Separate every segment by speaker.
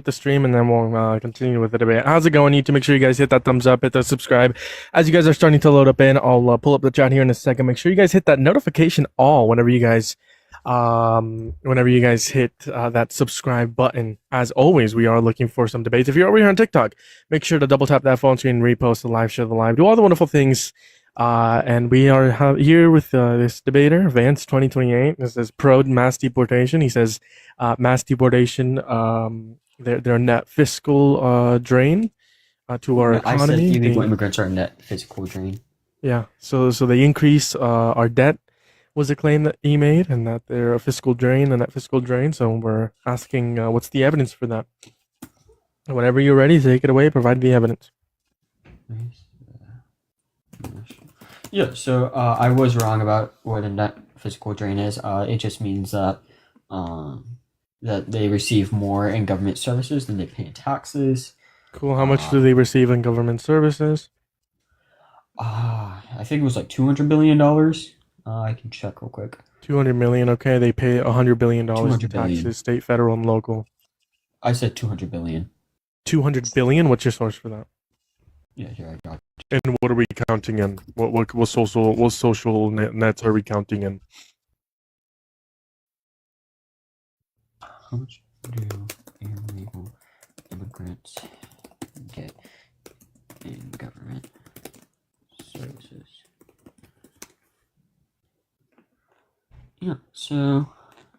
Speaker 1: the stream and then we'll continue with the debate. How's it going, YouTube? Make sure you guys hit that thumbs up, hit the subscribe. As you guys are starting to load up in, I'll pull up the chat here in a second. Make sure you guys hit that notification all whenever you guys hit that subscribe button. As always, we are looking for some debates. If you're over here on TikTok, make sure to double tap that phone screen, repost the live, share the live, do all the wonderful things. And we are here with this debater, Vance 2028. This is pro mass deportation. He says mass deportation, their net fiscal drain to our economy.
Speaker 2: I said illegal immigrants are a net fiscal drain.
Speaker 1: Yeah, so they increase our debt, was a claim that he made, and that they're a fiscal drain, a net fiscal drain. So we're asking, what's the evidence for that? Whenever you're ready, take it away. Provide the evidence.
Speaker 2: Yeah, so I was wrong about what a net fiscal drain is. It just means that that they receive more in government services than they pay in taxes.
Speaker 1: Cool. How much do they receive in government services?
Speaker 2: I think it was like $200 billion. I can check real quick.
Speaker 1: 200 million. Okay, they pay $100 billion in
Speaker 2: $200
Speaker 1: taxes,
Speaker 2: billion.
Speaker 1: state, federal, and local.
Speaker 2: I said 200 billion.
Speaker 1: 200 billion. What's your source for that?
Speaker 2: Yeah, here I got.
Speaker 1: And what are we counting in? What social nets are we counting in?
Speaker 2: How much do illegal immigrants get in government services? Yeah, so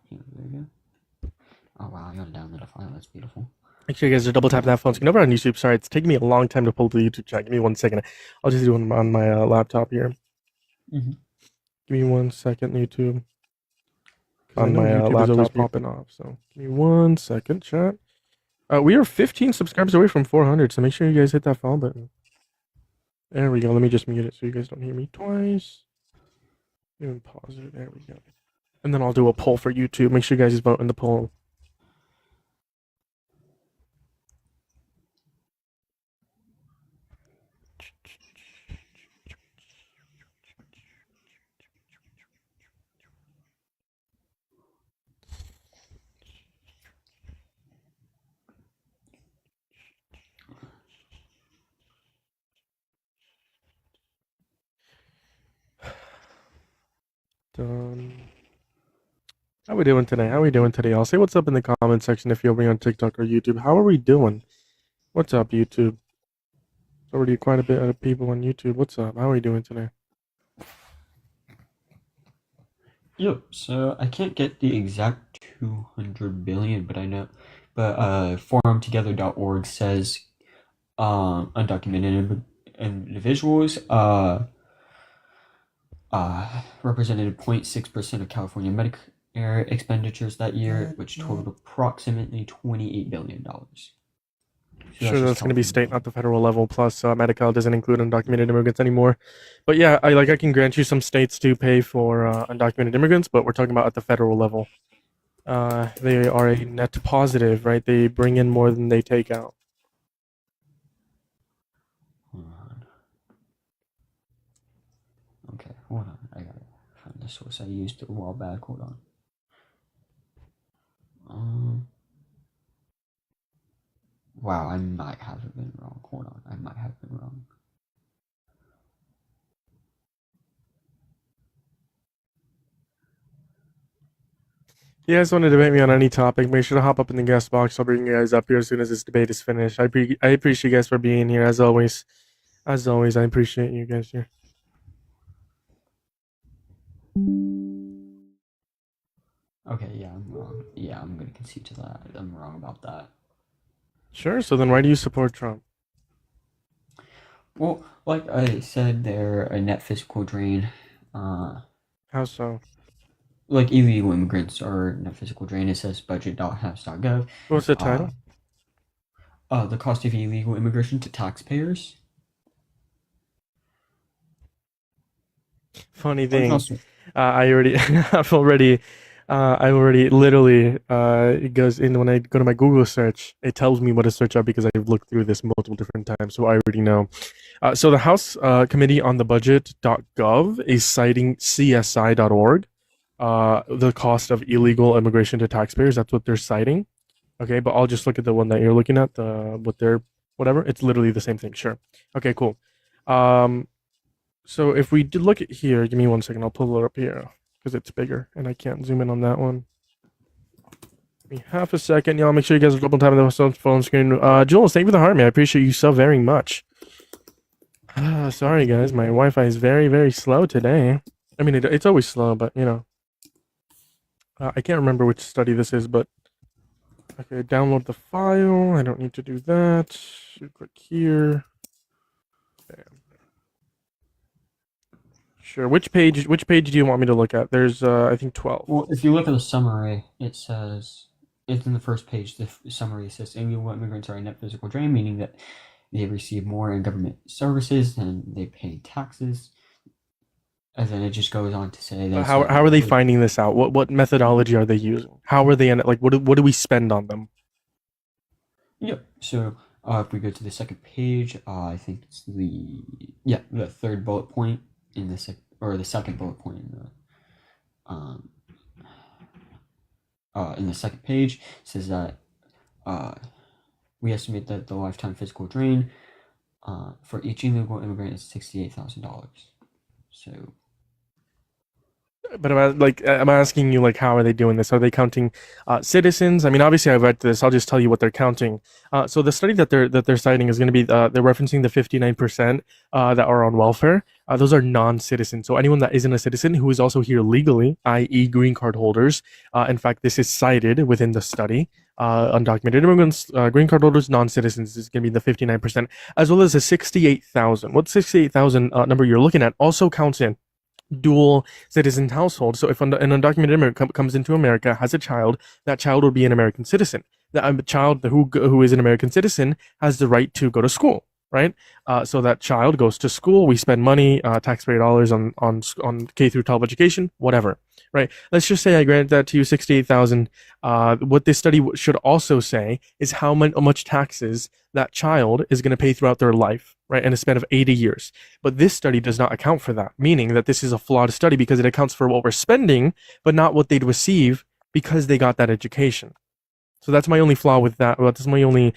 Speaker 2: here we go. Oh wow, I got to download a file. That's beautiful.
Speaker 1: Make sure you guys are double tap that phone screen over on YouTube. Sorry, it's taking me a long time to pull the YouTube chat. Give me 1 second. I'll just do it on my laptop here.
Speaker 2: Mm-hmm.
Speaker 1: Give me 1 second, YouTube. On my laptop popping off. So give me 1 second, chat. We are 15 subscribers away from 400, so make sure you guys hit that follow button. There we go. Let me just mute it so you guys don't hear me twice. Even pause it. There we go. And then I'll do a poll for YouTube. Make sure you guys vote in the poll. Done. How we doing today? I'll say what's up in the comment section if you're over on TikTok or YouTube. How are we doing? What's up, YouTube? There's already quite a bit of people on YouTube. What's up? How are we doing today?
Speaker 2: Yep, so I can't get the exact 200 billion, but I know, forumtogether.org says undocumented individuals represented 0.6% of California Medicare expenditures that year, which totaled approximately $28 billion. So
Speaker 1: sure, that's going to be state, not the federal level. Plus, Medi-Cal doesn't include undocumented immigrants anymore. But yeah, I can grant you some states do pay for undocumented immigrants, but we're talking about at the federal level. They are a net positive, right? They bring in more than they take out.
Speaker 2: Okay, hold on. I gotta find the source I used a while back. Hold on. Wow, I might have been wrong. Hold on, I might have been wrong.
Speaker 1: If you guys want to debate me on any topic, make sure to hop up in the guest box. I'll bring you guys up here as soon as this debate is finished. I appreciate you guys for being here, as always. As always, I appreciate you guys here.
Speaker 2: Okay, yeah, I'm wrong. Yeah, I'm gonna concede to that. I'm wrong about that.
Speaker 1: Sure, so then why do you support Trump?
Speaker 2: Well, like I said, they're a net fiscal drain.
Speaker 1: How so?
Speaker 2: Like illegal immigrants are a net fiscal drain. It says budget.house.gov.
Speaker 1: What's the title?
Speaker 2: The cost of illegal immigration to taxpayers.
Speaker 1: Funny thing, I already literally, it goes in when I go to my Google search, it tells me what to search up because I've looked through this multiple different times, so I already know. So the House Committee on the Budget.gov is citing CSI.org, the cost of illegal immigration to taxpayers. That's what they're citing. Okay, but I'll just look at the one that you're looking at, the with their whatever. It's literally the same thing. Sure. Okay, cool. Um, so if we did look at here, give me 1 second. I'll pull it up here because it's bigger and I can't zoom in on that one. Give me half a second, y'all. Make sure you guys are double tapping the phone screen. Jules, thank you for the heart, man. I appreciate you so very much. Sorry, guys. My Wi-Fi is very, very slow today. I mean, it's always slow, but you know, I can't remember which study this is, but okay, download the file. I don't need to do that. You click here. Bam. Sure. Which page? Which page do you want me to look at? There's, I think 12.
Speaker 2: Well, if you look at the summary, it says it's in the first page. The summary says illegal immigrants are a net physical drain, meaning that they receive more in government services than they pay taxes. And then it just goes on to say that
Speaker 1: How are they finding this out? What methodology are they using? How are they in it? Like, what do we spend on them?
Speaker 2: Yep. So if we go to the second page, I think it's the third bullet point in the the second bullet point in the second page says that we estimate that the lifetime physical drain for each illegal immigrant is $68,000. So.
Speaker 1: But I'm asking you, like, how are they doing this? Are they counting citizens? I mean, obviously, I read this. I'll just tell you what they're counting. So the study that they're citing is going to be they're referencing the 59% that are on welfare. Those are non-citizens. So anyone that isn't a citizen who is also here legally, i.e., green card holders. In fact, this is cited within the study. Undocumented immigrants, green card holders, non-citizens is going to be the 59%, as well as the 68,000. What 68,000 number you're looking at also counts in dual citizen household. So if an undocumented immigrant comes into America, has a child, that child will be an American citizen. That child who is an American citizen has the right to go to school, right? So that child goes to school. We spend money, taxpayer dollars on K through 12 education, whatever, right? Let's just say I grant that to you 68,000. What this study should also say is how much taxes that child is going to pay throughout their life, right, in a span of 80 years. But this study does not account for that, meaning that this is a flawed study because it accounts for what we're spending, but not what they'd receive because they got that education. So that's my only flaw with that. That's my only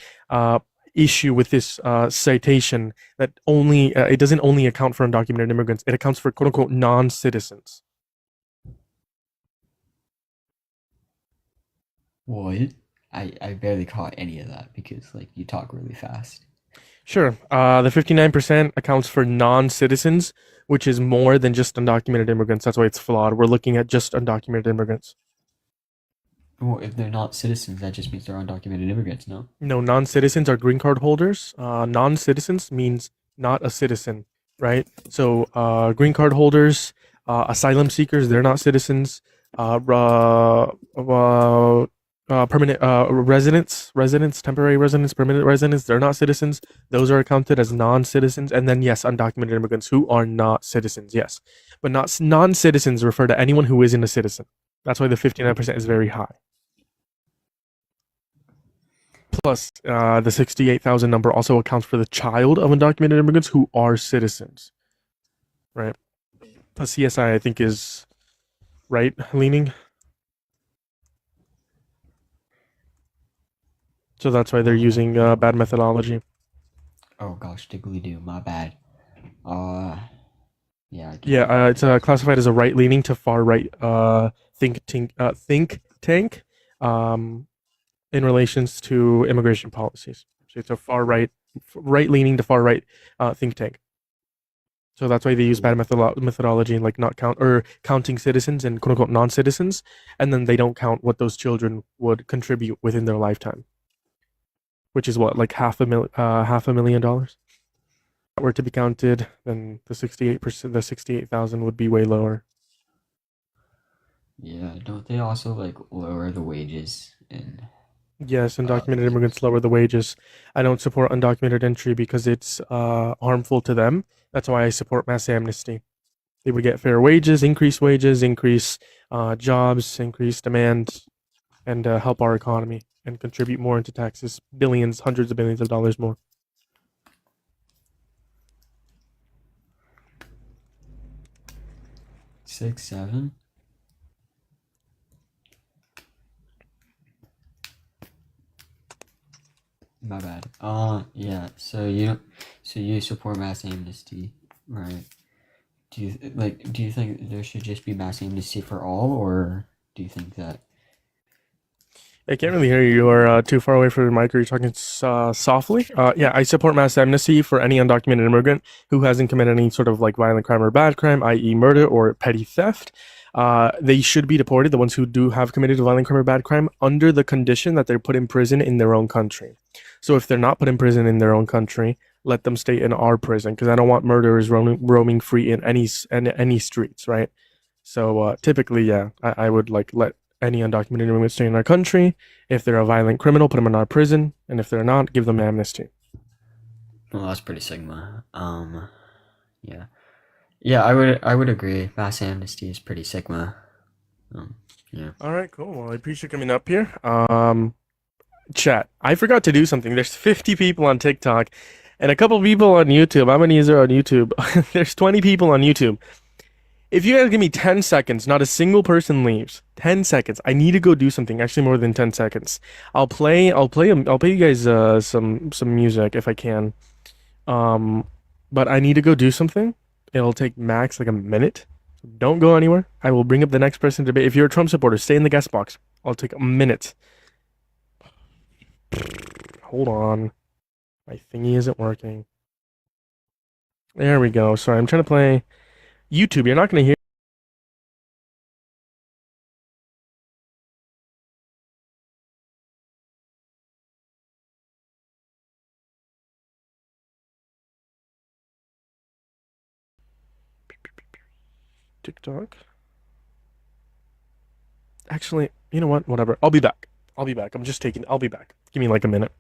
Speaker 1: issue with this citation, that only it doesn't only account for undocumented immigrants. It accounts for quote unquote non-citizens.
Speaker 2: What? I barely caught any of that because like you talk really fast.
Speaker 1: Sure. The 59% accounts for non-citizens, which is more than just undocumented immigrants. That's why it's flawed. We're looking at just undocumented immigrants.
Speaker 2: Well, if they're not citizens, that just means they're undocumented immigrants, no?
Speaker 1: No, non-citizens are green card holders. Non-citizens means not a citizen, right? So green card holders, asylum seekers, they're not citizens. Permanent residents, temporary residents, permanent residents, they're not citizens. Those are counted as non-citizens. And then, yes, undocumented immigrants who are not citizens, yes. But not non-citizens refer to anyone who isn't a citizen. That's why the 59% is very high. Plus, the 68,000 number also accounts for the child of undocumented immigrants who are citizens, right? Plus, CSI, I think, is right leaning. So that's why they're using bad methodology.
Speaker 2: Oh gosh, diggly do, my bad. Yeah.
Speaker 1: It's classified as a right-leaning to far-right think tank in relations to immigration policies. So it's a right-leaning to far-right think tank. So that's why they use bad methodology and like not counting citizens and quote unquote non-citizens, and then they don't count what those children would contribute within their lifetime, which is what, like $500,000. If that were to be counted, then the 68,000 would be way lower.
Speaker 2: Yeah, don't they also like lower the wages in?
Speaker 1: Yes, undocumented immigrants lower the wages. I don't support undocumented entry because it's harmful to them. That's why I support mass amnesty. They would get fair wages, increase jobs, increase demand, and help our economy and contribute more into taxes, billions, hundreds of billions of dollars more.
Speaker 2: Six, seven. My bad. Yeah. So you support mass amnesty, right? Do you think there should just be mass amnesty for all, or do you think that?
Speaker 1: I can't really hear you. You're too far away from the mic. Or you're talking softly. Yeah, I support mass amnesty for any undocumented immigrant who hasn't committed any sort of like violent crime or bad crime, i.e., murder or petty theft. They should be deported. The ones who do have committed a violent crime or bad crime, under the condition that they're put in prison in their own country. So if they're not put in prison in their own country, let them stay in our prison because I don't want murderers roaming free in any streets, right? So typically, yeah, I would like let any undocumented immigrants stay in our country. If they're a violent criminal, put them in our prison, and if they're not, give them amnesty.
Speaker 2: Well, that's pretty Sigma. Yeah, yeah. I would agree. Mass amnesty is pretty Sigma. Yeah.
Speaker 1: All right, cool. Well, I appreciate you coming up here. Chat. I forgot to do something. There's 50 people on TikTok, and a couple people on YouTube. How many is there on YouTube? There's 20 people on YouTube. If you guys give me 10 seconds, not a single person leaves. 10 seconds. I need to go do something. Actually, more than 10 seconds. I'll play you guys some music if I can. But I need to go do something. It'll take max like a minute. So don't go anywhere. I will bring up the next person to debate. If you're a Trump supporter, stay in the guest box. I'll take a minute. Hold on. My thingy isn't working. There we go. Sorry, I'm trying to play YouTube. You're not going to hear TikTok. Actually, you know what? Whatever. I'll be back. I'll be back. I'll be back. Give me like a minute.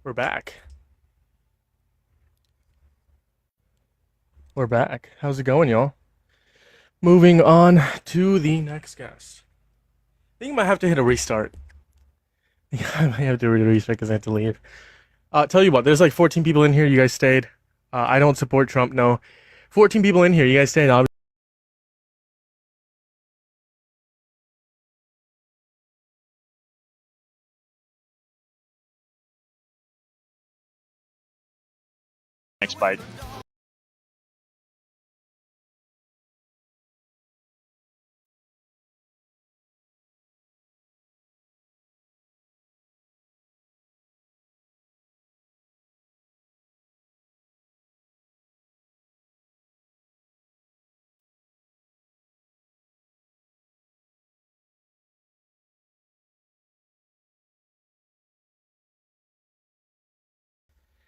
Speaker 1: We're back. We're back. How's it going, y'all? Moving on to the next guest. I think I might have to hit a restart. I might have to restart because I have to leave. Tell you what, there's like 14 people in here. You guys stayed. I don't support Trump. No, 14 people in here. You guys stayed. I'll
Speaker 3: next bite.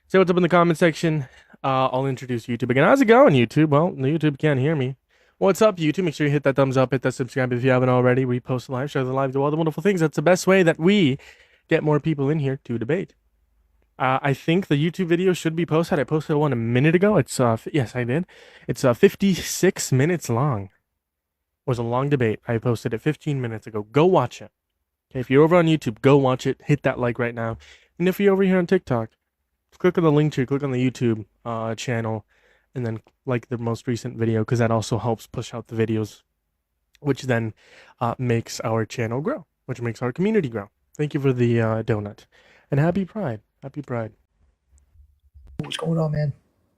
Speaker 1: say what's up in the comment section. I'll introduce YouTube again. How's it going, YouTube? Well, the YouTube can't hear me. What's up, YouTube? Make sure you hit that thumbs up, hit that subscribe if you haven't already. Repost the live, share the live, do all the wonderful things. That's the best way that we get more people in here to debate. I think the YouTube video should be posted. I posted one a minute ago. It's yes, I did. It's 56 minutes long. It was a long debate. I posted it 15 minutes ago. Go watch it. Okay, if you're over on YouTube, go watch it. Hit that like right now. And if you're over here on TikTok, click on the link tree, click on the YouTube channel, and then like the most recent video because that also helps push out the videos, which then makes our channel grow, which makes our community grow. Thank you for the donut, and happy Pride. Happy Pride.
Speaker 4: What's going on, man?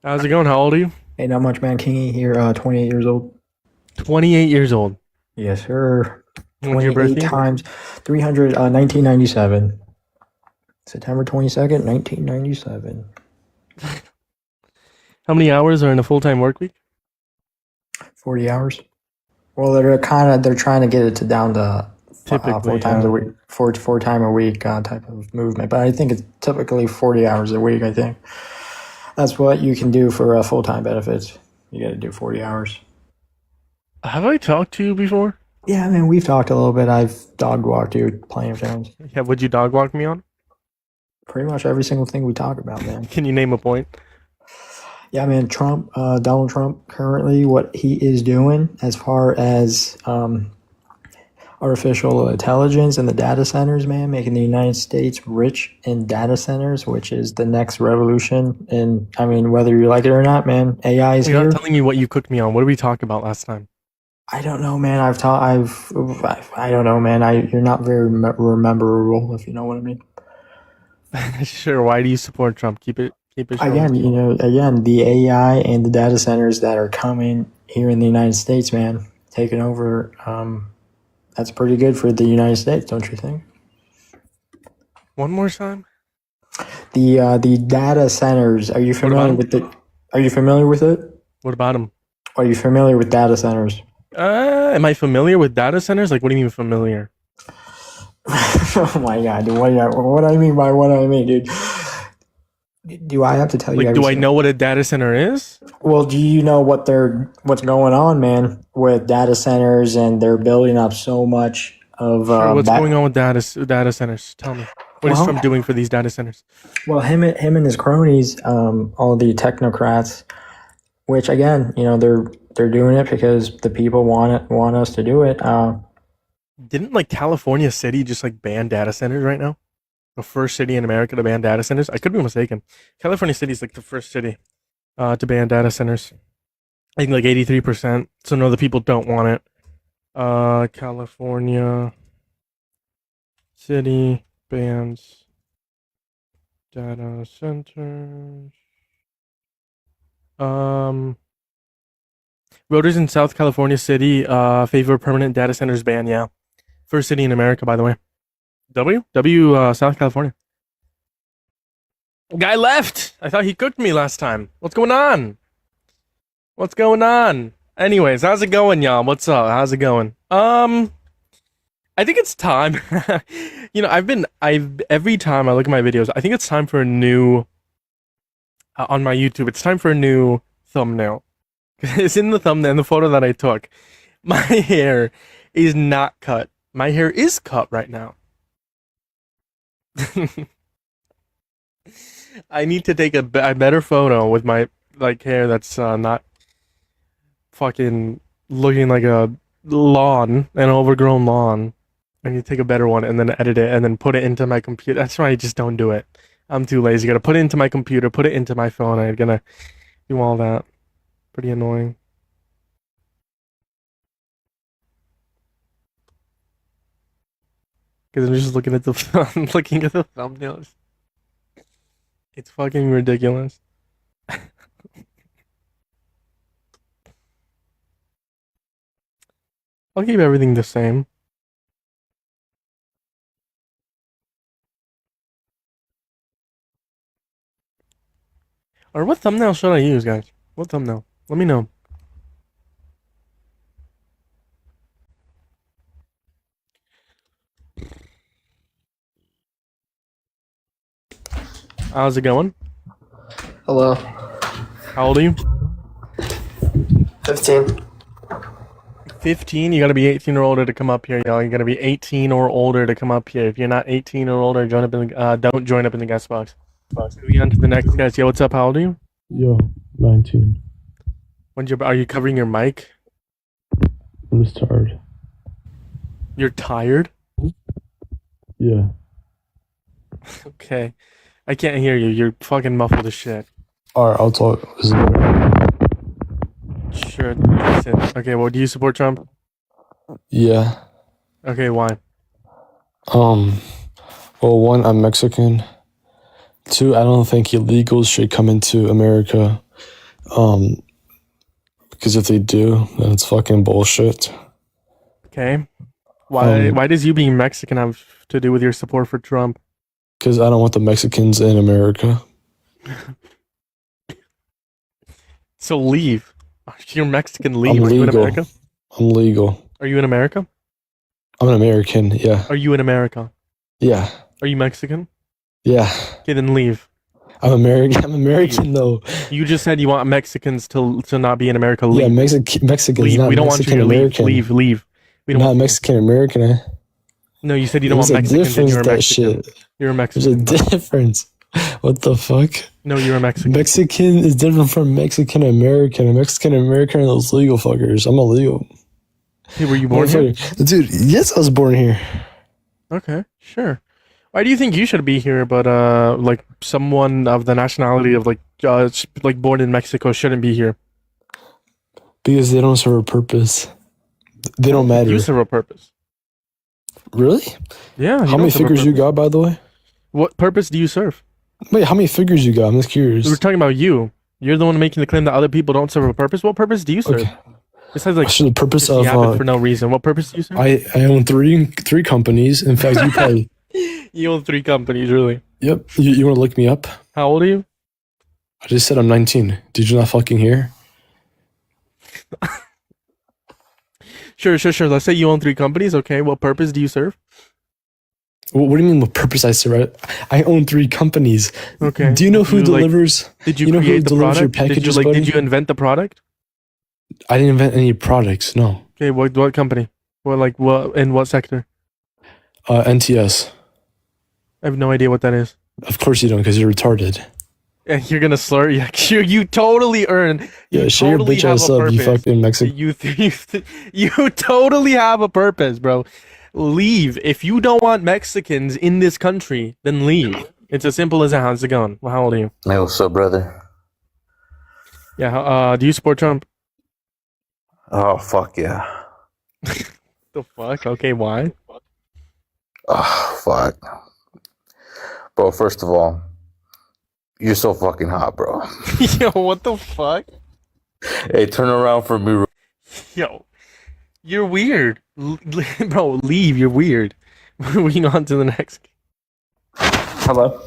Speaker 1: How's it going? How old are you?
Speaker 4: Hey, not much, man. Kingy here, 28 years old.
Speaker 1: 28 years old.
Speaker 4: Yes, sir.
Speaker 1: When's your
Speaker 4: 28
Speaker 1: birthday?
Speaker 4: times 300, 1997. September 22nd, 1997.
Speaker 1: How many hours are in a full-time work week?
Speaker 4: 40 hours. Well, they're trying to get it to down to
Speaker 1: Typically,
Speaker 4: four times
Speaker 1: yeah.
Speaker 4: a week, four time a week type of movement. But I think it's typically 40 hours a week. I think that's what you can do for full time benefits. You got to do 40 hours.
Speaker 1: Have I talked to you before?
Speaker 4: Yeah, I mean, we've talked a little bit. I've dog walked you plenty of times.
Speaker 1: Yeah, would you dog walk me on?
Speaker 4: Pretty much every single thing we talk about, man.
Speaker 1: Can you name a point?
Speaker 4: Yeah, man, Donald Trump, currently what he is doing as far as artificial intelligence and the data centers, man, making the United States rich in data centers, which is the next revolution. And I mean, whether you like it or not, man, AI is
Speaker 1: You're
Speaker 4: here.
Speaker 1: not telling me what you cooked me on. What did we talk about last time?
Speaker 4: I don't know, man. I don't know, man. You're not very rememberable, if you know what I mean.
Speaker 1: Sure. Why do you support Trump? Keep it short.
Speaker 4: Again, the AI and the data centers that are coming here in the United States, man, taking over. That's pretty good for the United States, don't you think?
Speaker 1: One more time.
Speaker 4: The data centers. Are you familiar with it? Are you familiar with it?
Speaker 1: What about him?
Speaker 4: Are you familiar with data centers?
Speaker 1: Am I familiar with data centers? Like, what do you mean familiar?
Speaker 4: Oh my god, dude! What I mean by what I mean, dude? Do I have to tell you?
Speaker 1: Like, do I know what a data center is?
Speaker 4: Well, do you know what's going on, man, with data centers, and they're building up so much of
Speaker 1: Sure, what's going on with data centers? Tell me. What is
Speaker 4: Well-
Speaker 1: Trump doing for these data centers?
Speaker 4: Well, him and his cronies, all the technocrats, which again, they're doing it because the people want us to do it.
Speaker 1: Didn't like California City just like ban data centers right now? The first city in America to ban data centers. I could be mistaken. California City is like the first city to ban data centers. I think like 83%. So no, the people don't want it. California City bans data centers. Voters in South California City favor permanent data centers ban. Yeah, first city in America, by the way. South California. Guy left. I thought he cooked me last time. What's going on? What's going on? Anyways, how's it going, y'all? What's up? How's it going? I think it's time. Every time I look at my videos, I think it's time for a new on my YouTube. It's time for a new thumbnail. It's in the thumbnail, in the photo that I took. My hair is not cut. My hair is cut right now. I need to take a better photo with my hair that's not fucking looking like a lawn, an overgrown lawn. I need to take a better one and then edit it and then put it into my computer. That's why I just don't do it. I'm too lazy. Gotta put it into my computer, put it into my phone. I'm gonna do all that. Pretty annoying. Because I'm just looking at the thumbnails. It's fucking ridiculous. I'll keep everything the same. Or what thumbnail should I use, guys? What thumbnail? Let me know. How's it going?
Speaker 5: Hello.
Speaker 1: How old are you?
Speaker 5: 15.
Speaker 1: 15. You gotta be 18 or older to come up here, y'all. You gotta be 18 or older to come up here. If you're not 18 or older, don't join up in the guest box. Moving on to the next guys. Yo, what's up? How old are you?
Speaker 6: Yo, 19.
Speaker 1: Are you covering your mic?
Speaker 6: I'm just tired.
Speaker 1: You're tired?
Speaker 6: Yeah.
Speaker 1: Okay. I can't hear you. You're fucking muffled as shit.
Speaker 6: Alright, I'll talk.
Speaker 1: Sure. Listen. Okay, well, do you support Trump?
Speaker 6: Yeah.
Speaker 1: Okay, why?
Speaker 6: Well, one, I'm Mexican. Two, I don't think illegals should come into America. Because if they do, then it's fucking bullshit.
Speaker 1: Okay. Why does you being Mexican have to do with your support for Trump?
Speaker 6: Because I don't want the Mexicans in America.
Speaker 1: So leave. You're Mexican, leave.
Speaker 6: I'm
Speaker 1: Are you in
Speaker 6: legal.
Speaker 1: America?
Speaker 6: I'm legal.
Speaker 1: Are you in America?
Speaker 6: I'm an American. Yeah.
Speaker 1: Are you in America?
Speaker 6: Yeah.
Speaker 1: Are you Mexican?
Speaker 6: Yeah.
Speaker 1: Okay, then leave.
Speaker 6: I'm American. I'm American though.
Speaker 1: You just said you want Mexicans to not be in America.
Speaker 6: Yeah,
Speaker 1: Leave.
Speaker 6: Mexicans,
Speaker 1: Leave.
Speaker 6: not
Speaker 1: We don't want you
Speaker 6: Mexican
Speaker 1: to leave.
Speaker 6: American.
Speaker 1: Leave. We don't
Speaker 6: Not
Speaker 1: want you.
Speaker 6: Mexican American.
Speaker 1: No, you said you don't
Speaker 6: There's
Speaker 1: want
Speaker 6: a
Speaker 1: Mexicans and
Speaker 6: difference.
Speaker 1: you're a
Speaker 6: That
Speaker 1: Mexican.
Speaker 6: shit.
Speaker 1: You're a
Speaker 6: There's a
Speaker 1: Mexican. bro.
Speaker 6: difference. What the fuck?
Speaker 1: No, you're a Mexican.
Speaker 6: Mexican is different from Mexican American. A Mexican American are those legal fuckers. I'm illegal.
Speaker 1: Hey, were you born here?
Speaker 6: Dude, yes, I was born here.
Speaker 1: Okay, sure. Why do you think you should be here, but like someone of the nationality of like born in Mexico shouldn't be here?
Speaker 6: Because they don't serve a purpose. They don't matter.
Speaker 1: You serve a purpose.
Speaker 6: Really?
Speaker 1: Yeah.
Speaker 6: How
Speaker 1: don't
Speaker 6: many
Speaker 1: serve a
Speaker 6: figures you
Speaker 1: purpose.
Speaker 6: got, by the way?
Speaker 1: What purpose do you serve?
Speaker 6: Wait, how many figures you got? I'm just curious.
Speaker 1: We're talking about you. You're the one making the claim that other people don't serve a purpose. What purpose do you serve?
Speaker 6: Okay.
Speaker 1: Besides, like,
Speaker 6: Actually, the purpose
Speaker 1: just
Speaker 6: of
Speaker 1: yap it for no reason. What purpose do you serve?
Speaker 6: I own three companies. In fact, you probably
Speaker 1: You own 3 companies, really.
Speaker 6: yep. You want to look me up?
Speaker 1: How old are you?
Speaker 6: I just said I'm 19. Did you not fucking hear?
Speaker 1: Sure. Let's say you own 3 companies. Okay, what purpose do you serve?
Speaker 6: What do you mean? What purpose I serve? I own 3 companies.
Speaker 1: Okay.
Speaker 6: Do you know who
Speaker 1: like,
Speaker 6: delivers?
Speaker 1: did you
Speaker 6: you know who
Speaker 1: create the
Speaker 6: delivers your
Speaker 1: product?
Speaker 6: packages,
Speaker 1: Did
Speaker 6: buddy?
Speaker 1: you invent the product?
Speaker 6: I didn't invent any products. No.
Speaker 1: Okay, what company? In what sector?
Speaker 6: NTS.
Speaker 1: I have no idea what that is.
Speaker 6: Of course you don't, because you're retarded.
Speaker 1: And you're gonna slur. Yeah, you totally earn.
Speaker 6: Yeah,
Speaker 1: You
Speaker 6: shut your
Speaker 1: totally
Speaker 6: bitch
Speaker 1: have
Speaker 6: ass
Speaker 1: a
Speaker 6: up, you
Speaker 1: purpose.
Speaker 6: fucking Mexican.
Speaker 1: You totally have a purpose, bro. Leave. If you don't want Mexicans in this country, then leave. It's as simple as that. How's it going? Well, how old are you?
Speaker 5: Hey, what's up, brother?
Speaker 1: Yeah. Do you support Trump?
Speaker 5: Oh, fuck yeah.
Speaker 1: The fuck? Okay, why?
Speaker 5: Oh, fuck. Bro, first of all, you're so fucking hot, bro.
Speaker 1: Yo, what the fuck?
Speaker 5: Hey, turn around for me.
Speaker 1: Yo, you're weird. Bro, leave. You're weird. Moving on to the next.
Speaker 7: Hello,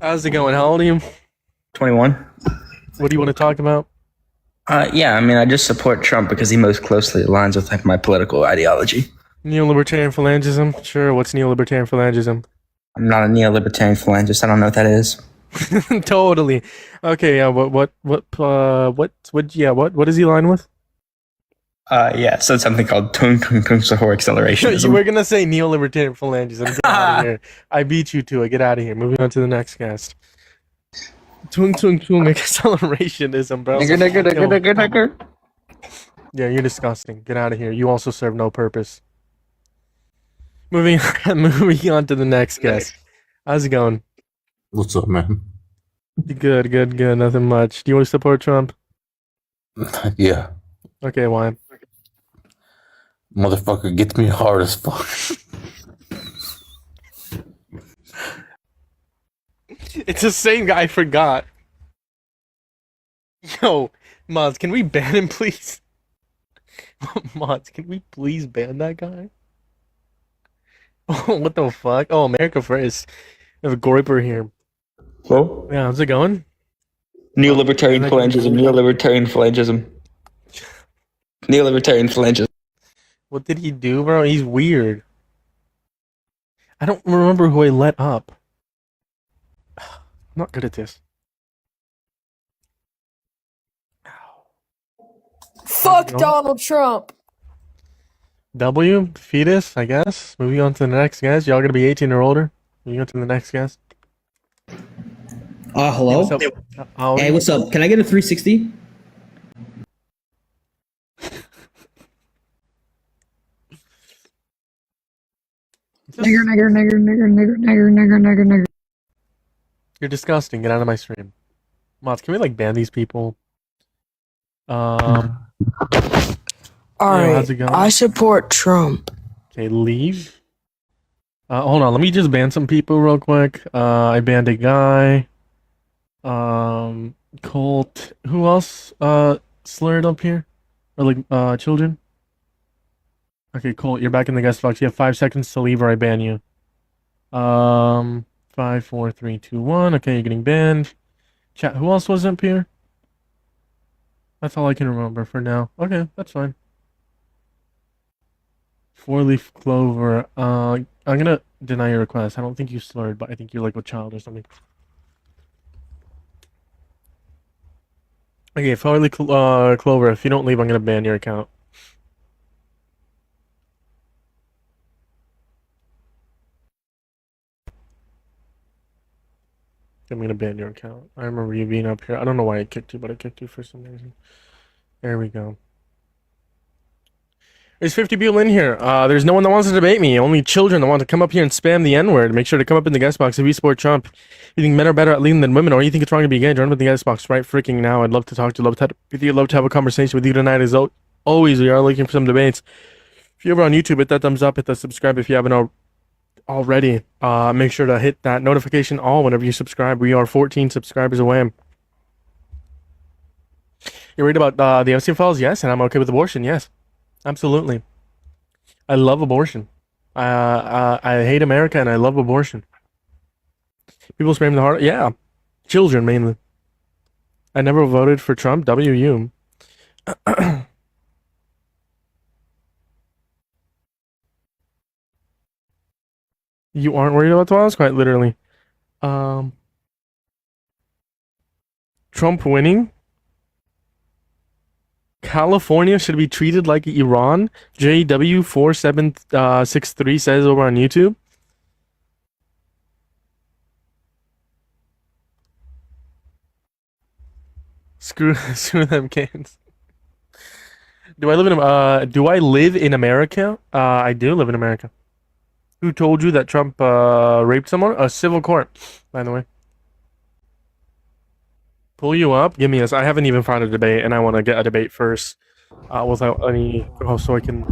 Speaker 1: How's it going? How old are you?
Speaker 7: 21.
Speaker 1: What do you want to talk about?
Speaker 7: Yeah, I mean, I just support Trump because he most closely aligns with like my political ideology.
Speaker 1: Neo-libertarian phalangism? Sure, what's neo-libertarian phalangism?
Speaker 7: I'm not a neo-libertarian phalangist. I don't know what that is.
Speaker 1: Totally. Okay, yeah, what does he align with?
Speaker 7: Yeah, so it's something called tung tung tung sahur acceleration.
Speaker 1: You were gonna say neo-libertarian phalangism. Get out of here. I beat you to it. Get out of here. Moving on to the next guest. Tung accelerationism, bro.
Speaker 7: Nigger.
Speaker 1: Yeah, you're disgusting. Get out of here. You also serve no purpose. Moving on to the next guest. How's it going?
Speaker 5: What's up, man?
Speaker 1: Good. Nothing much. Do you want to support Trump?
Speaker 5: Yeah.
Speaker 1: Okay, why?
Speaker 5: Motherfucker gets me hard as fuck.
Speaker 1: It's the same guy. I forgot. Yo, Mods, can we ban him, please? Mods, can we please ban that guy? Oh, what the fuck? Oh, America first. We have a Groiper here.
Speaker 7: Hello?
Speaker 1: Yeah, how's it going?
Speaker 7: Neo-libertarian phalangism.
Speaker 1: What did he do, bro? He's weird. I don't remember who I let up. I'm not good at this.
Speaker 8: Fuck
Speaker 1: How's it going?
Speaker 8: Donald Trump.
Speaker 1: W, fetus, I guess. Moving on to the next guest. Y'all gonna be 18 or older? Moving on to the next guest.
Speaker 9: Hello?
Speaker 1: What's up? How old are
Speaker 9: Hey,
Speaker 1: you?
Speaker 9: what's up? Can I get a 360? Nigger.
Speaker 1: You're disgusting. Get out of my stream. Mods, can we like ban these people?
Speaker 8: All
Speaker 1: how's it going?
Speaker 8: I support Trump.
Speaker 1: Okay, leave. Hold on. Let me just ban some people real quick. I banned a guy. Colt. Who else? Slurred up here, or like children. Okay, Colt, you're back in the guest box. You have 5 seconds to leave, or I ban you. 5, 4, 3, 2, 1. Okay, you're getting banned. Chat. Who else was up here? That's all I can remember for now. Okay, that's fine. Four-leaf clover. I'm gonna deny your request. I don't think you slurred, but I think you're like a child or something. Okay, four-leaf clover. If you don't leave, I'm gonna ban your account. I'm gonna ban your account. I remember you being up here. I don't know why I kicked you, but I kicked you for some reason. There we go. There's 50 people in here. There's no one that wants to debate me. Only children that want to come up here and spam the N-word. Make sure to come up in the guest box if you support Trump. You think men are better at leading than women, or you think it's wrong to be gay? Join up in the guest box right freaking now. I'd love to talk to you. Love to have a conversation with you tonight. As always, we are looking for some debates. If you're ever on YouTube, hit that thumbs up, hit that subscribe if you haven't already. Make sure to hit that notification all whenever you subscribe. We are 14 subscribers away. You're worried about the Epstein files? Yes, and I'm okay with abortion. Yes. Absolutely. I love abortion. I hate America and I love abortion. People spam the heart. Yeah. Children mainly. I never voted for Trump. WU. You aren't worried about the files? Quite literally. Trump winning? California should be treated like Iran. JW4763 says over on YouTube. Screw them cans. Do I live in America? I do live in America. Who told you that Trump raped someone? A civil court, by the way. Pull you up? Give me this. I haven't even found a debate, and I want to get a debate first, without any, so I can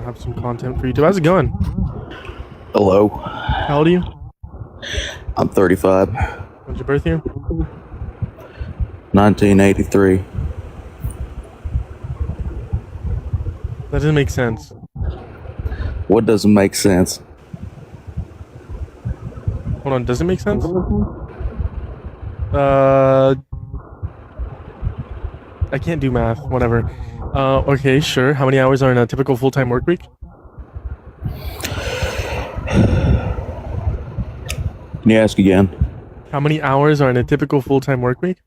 Speaker 1: have some content for you too. How's it going?
Speaker 10: Hello.
Speaker 1: How old are you?
Speaker 10: I'm 35.
Speaker 1: When's your birth year?
Speaker 10: 1983.
Speaker 1: That doesn't make sense.
Speaker 10: What doesn't make sense?
Speaker 1: Hold on, does it make sense? I can't do math. Whatever. Okay, sure. How many hours are in a typical full-time work week?
Speaker 10: Can you ask again?
Speaker 1: How many hours are in a typical full-time work week?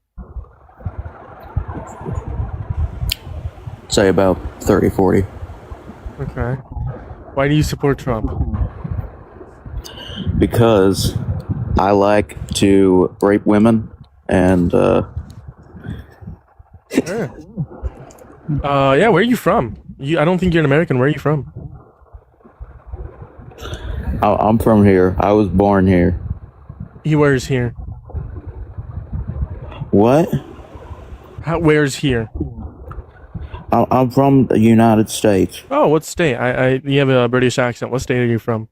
Speaker 10: Say about 30, 40.
Speaker 1: Okay. Why do you support Trump?
Speaker 10: Because I like to rape women and
Speaker 1: Sure. Yeah, where are you from? I don't think you're an American. Where are you from?
Speaker 10: I'm from here. I was born here.
Speaker 1: He wears here.
Speaker 10: What?
Speaker 1: Where's here?
Speaker 10: I'm from the United States.
Speaker 1: Oh, what state? You have a British accent. What state are you from?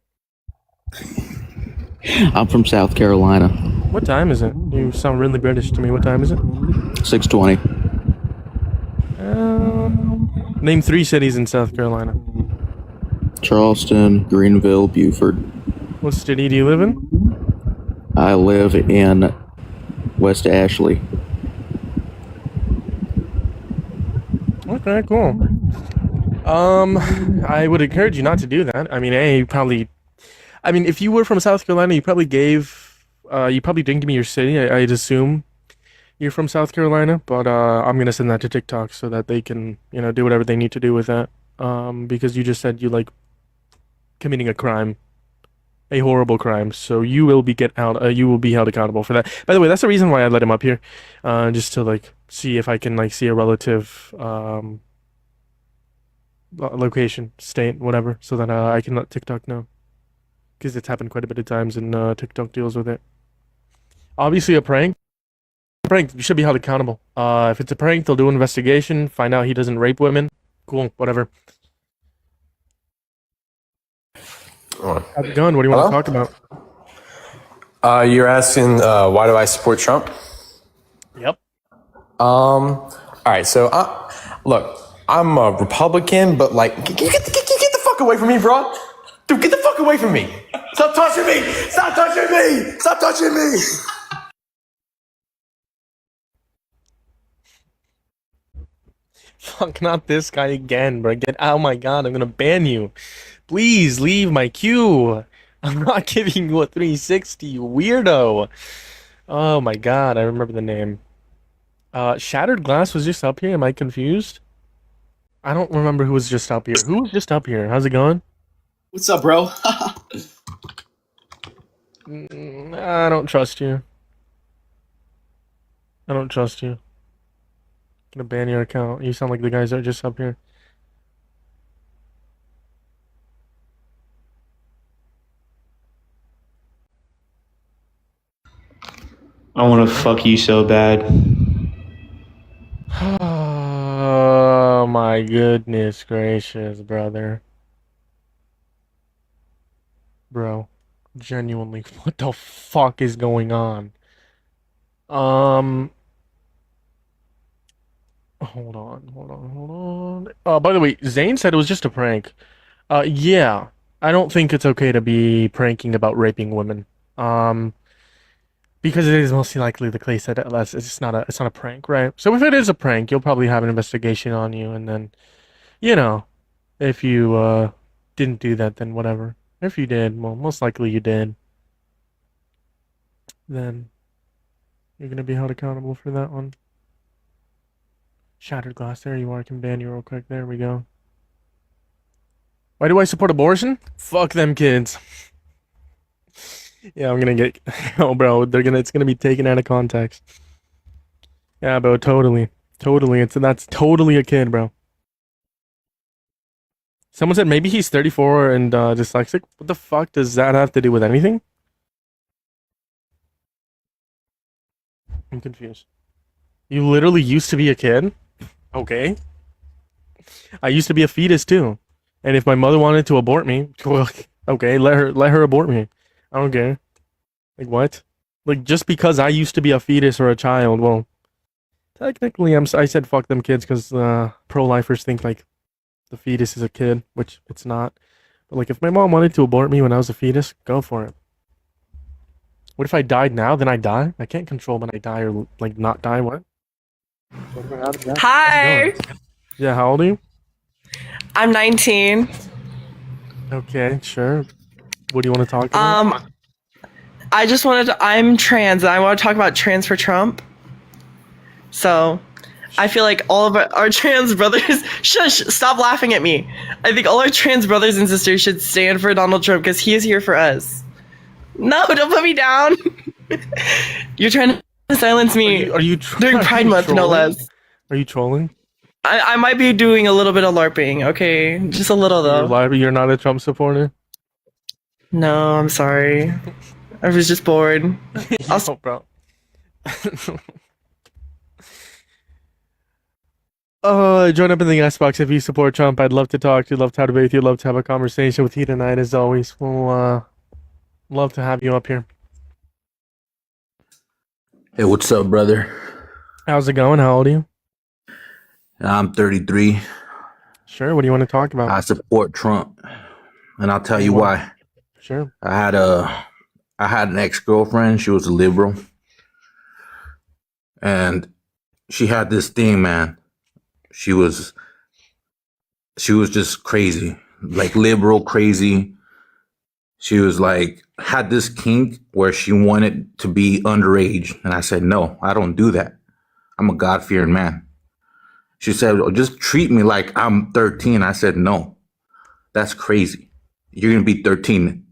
Speaker 10: I'm from South Carolina.
Speaker 1: What time is it? You sound really British to me. What time is it?
Speaker 10: 6:20.
Speaker 1: Name 3 cities in South Carolina.
Speaker 10: Charleston, Greenville, Beaufort.
Speaker 1: What city do you live in?
Speaker 10: I live in West Ashley.
Speaker 1: Okay, cool. I would encourage you not to do that. I mean, if you were from South Carolina, you probably didn't give me your city. I'd assume you're from South Carolina, but I'm gonna send that to TikTok so that they can, do whatever they need to do with that. Because you just said you like committing a crime, a horrible crime. So you will be held accountable for that. By the way, that's the reason why I let him up here, just to see if I can see a relative location, state, whatever, so that I can let TikTok know. Because it's happened quite a bit of times, and TikTok deals with it. Obviously, a prank. You should be held accountable. If it's a prank, they'll do an investigation, find out he doesn't rape women. Cool, whatever. How's it going? What do you want to talk about?
Speaker 11: You're asking why do I support Trump?
Speaker 1: Yep.
Speaker 11: All right. So, look, I'm a Republican, but get the fuck away from me, bro. Dude, get the fuck away from me. Stop touching me. Stop touching me. Stop touching me.
Speaker 1: Fuck, not this guy again, bro. Oh my god, I'm gonna ban you. Please leave my queue. I'm not giving you a 360, you weirdo. Oh my god, I remember the name. Shattered Glass was just up here. Am I confused? I don't remember who was just up here. Who was just up here? How's it going?
Speaker 12: What's up, bro?
Speaker 1: I don't trust you. I don't trust you. Gonna ban your account. You sound like the guys that are just up here.
Speaker 12: I want to fuck you so bad.
Speaker 1: Oh my goodness gracious, brother. Bro, genuinely, what the fuck is going on? Hold on. By the way, Zane said it was just a prank. Yeah, I don't think it's okay to be pranking about raping women. Because it is mostly likely the case that it's not a prank, right? So if it is a prank, you'll probably have an investigation on you, and then, you know, if you didn't do that, then whatever. If you did, well, most likely you did. Then you're gonna be held accountable for that one. Shattered Glass, there you are. I can ban you real quick. There we go. Why do I support abortion? Fuck them kids. Yeah, I'm gonna get. Oh, bro, it's gonna be taken out of context. Yeah, bro, totally. That's totally a kid, bro. Someone said maybe he's 34 and dyslexic. What the fuck does that have to do with anything? I'm confused. You literally used to be a kid? Okay. I used to be a fetus too. And if my mother wanted to abort me, okay, let her abort me. I don't care. Like, what? Like, just because I used to be a fetus or a child, well, technically I said fuck them kids because pro-lifers think like the fetus is a kid, which it's not. But like, if my mom wanted to abort me when I was a fetus, go for it. What if I died now? Then I die? I can't control when I die or like not die. What?
Speaker 8: Hi.
Speaker 1: Yeah, how old are you?
Speaker 8: I'm 19.
Speaker 1: Okay, sure. What do you want to talk about?
Speaker 8: I'm trans. And I want to talk about Trans for Trump. So, I feel like all of our trans brothers, shush, stop laughing at me. I think all our trans brothers and sisters should stand for Donald Trump because he is here for us. No, don't put me down. You're trying to silence me.
Speaker 1: Are you
Speaker 8: during Pride Month, no less.
Speaker 1: Are you trolling?
Speaker 8: I might be doing a little bit of LARPing, okay? Just a little though.
Speaker 1: You're not a Trump supporter?
Speaker 8: No, I'm sorry. I was just bored.
Speaker 1: Oh, bro. Join up in the guest box if you support Trump. I'd love to talk to you, love to have a debate with you, love to have a conversation with you tonight as always. We'll love to have you up here.
Speaker 5: Hey, what's up, brother?
Speaker 1: How's it going? How old are you?
Speaker 5: I'm 33.
Speaker 1: Sure, what do you want to talk about?
Speaker 5: I support Trump, and I'll tell you why.
Speaker 1: Sure.
Speaker 5: I had an ex-girlfriend. She was a liberal, and she had this thing, man. She was just crazy, like liberal crazy. She was like, had this kink where she wanted to be underage. And I said, no, I don't do that. I'm a God-fearing man. She said, oh, just treat me like I'm 13. I said, no, that's crazy. You're going to be 13.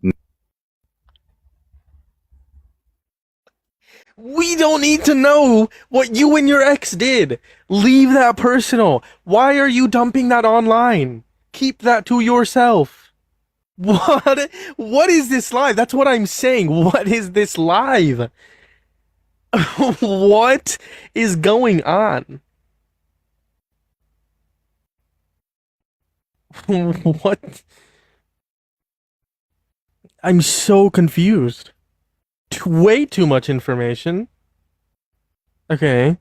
Speaker 1: We don't need to know what you and your ex did. Leave that personal. Why are you dumping that online? Keep that to yourself. What is this live? That's what I'm saying. What is this live? What is going on? What? I'm so confused. Way too much information. Okay.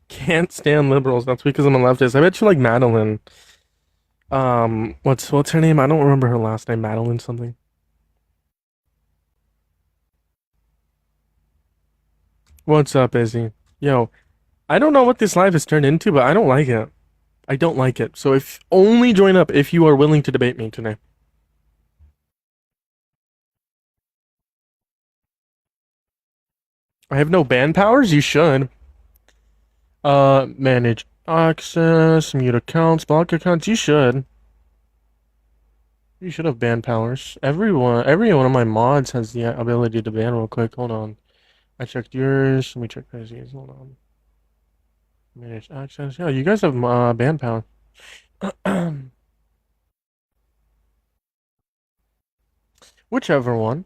Speaker 1: Can't stand liberals. That's because I'm a leftist. I bet you like Madeline. What's her name? I don't remember her last name. Madeline something. What's up, Izzy? Yo, I don't know what this live has turned into, but I don't like it. I don't like it. So if only join up if you are willing to debate me today. I have no ban powers? You should. Manage access, mute accounts, block accounts. You should. You should have ban powers. Every one of my mods has the ability to ban real quick. Hold on. I checked yours. Let me check Crazy's. Hold on. Manage access. Yeah, you guys have ban power. Whichever one.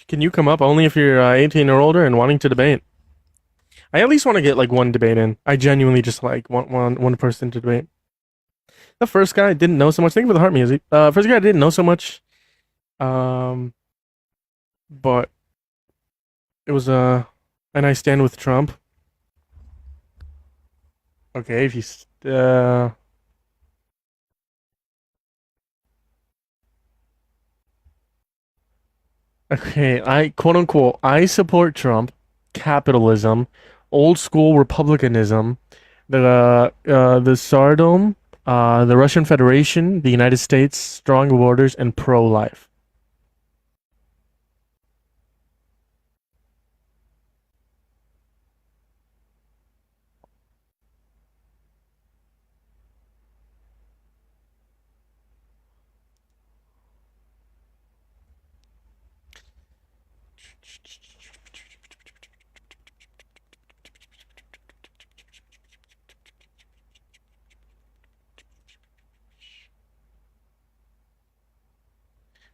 Speaker 1: Can you come up only if you're 18 or older and wanting to debate? I at least want to get like one debate in. I genuinely just like want one person to debate. The first guy didn't know so much. Thank you for the heart music. First guy didn't know so much. But it was and I stand with Trump. Okay, if you okay, I quote unquote I support Trump, capitalism, old school republicanism, the Tsardom, the Russian Federation, the United States, strong borders, and pro-life.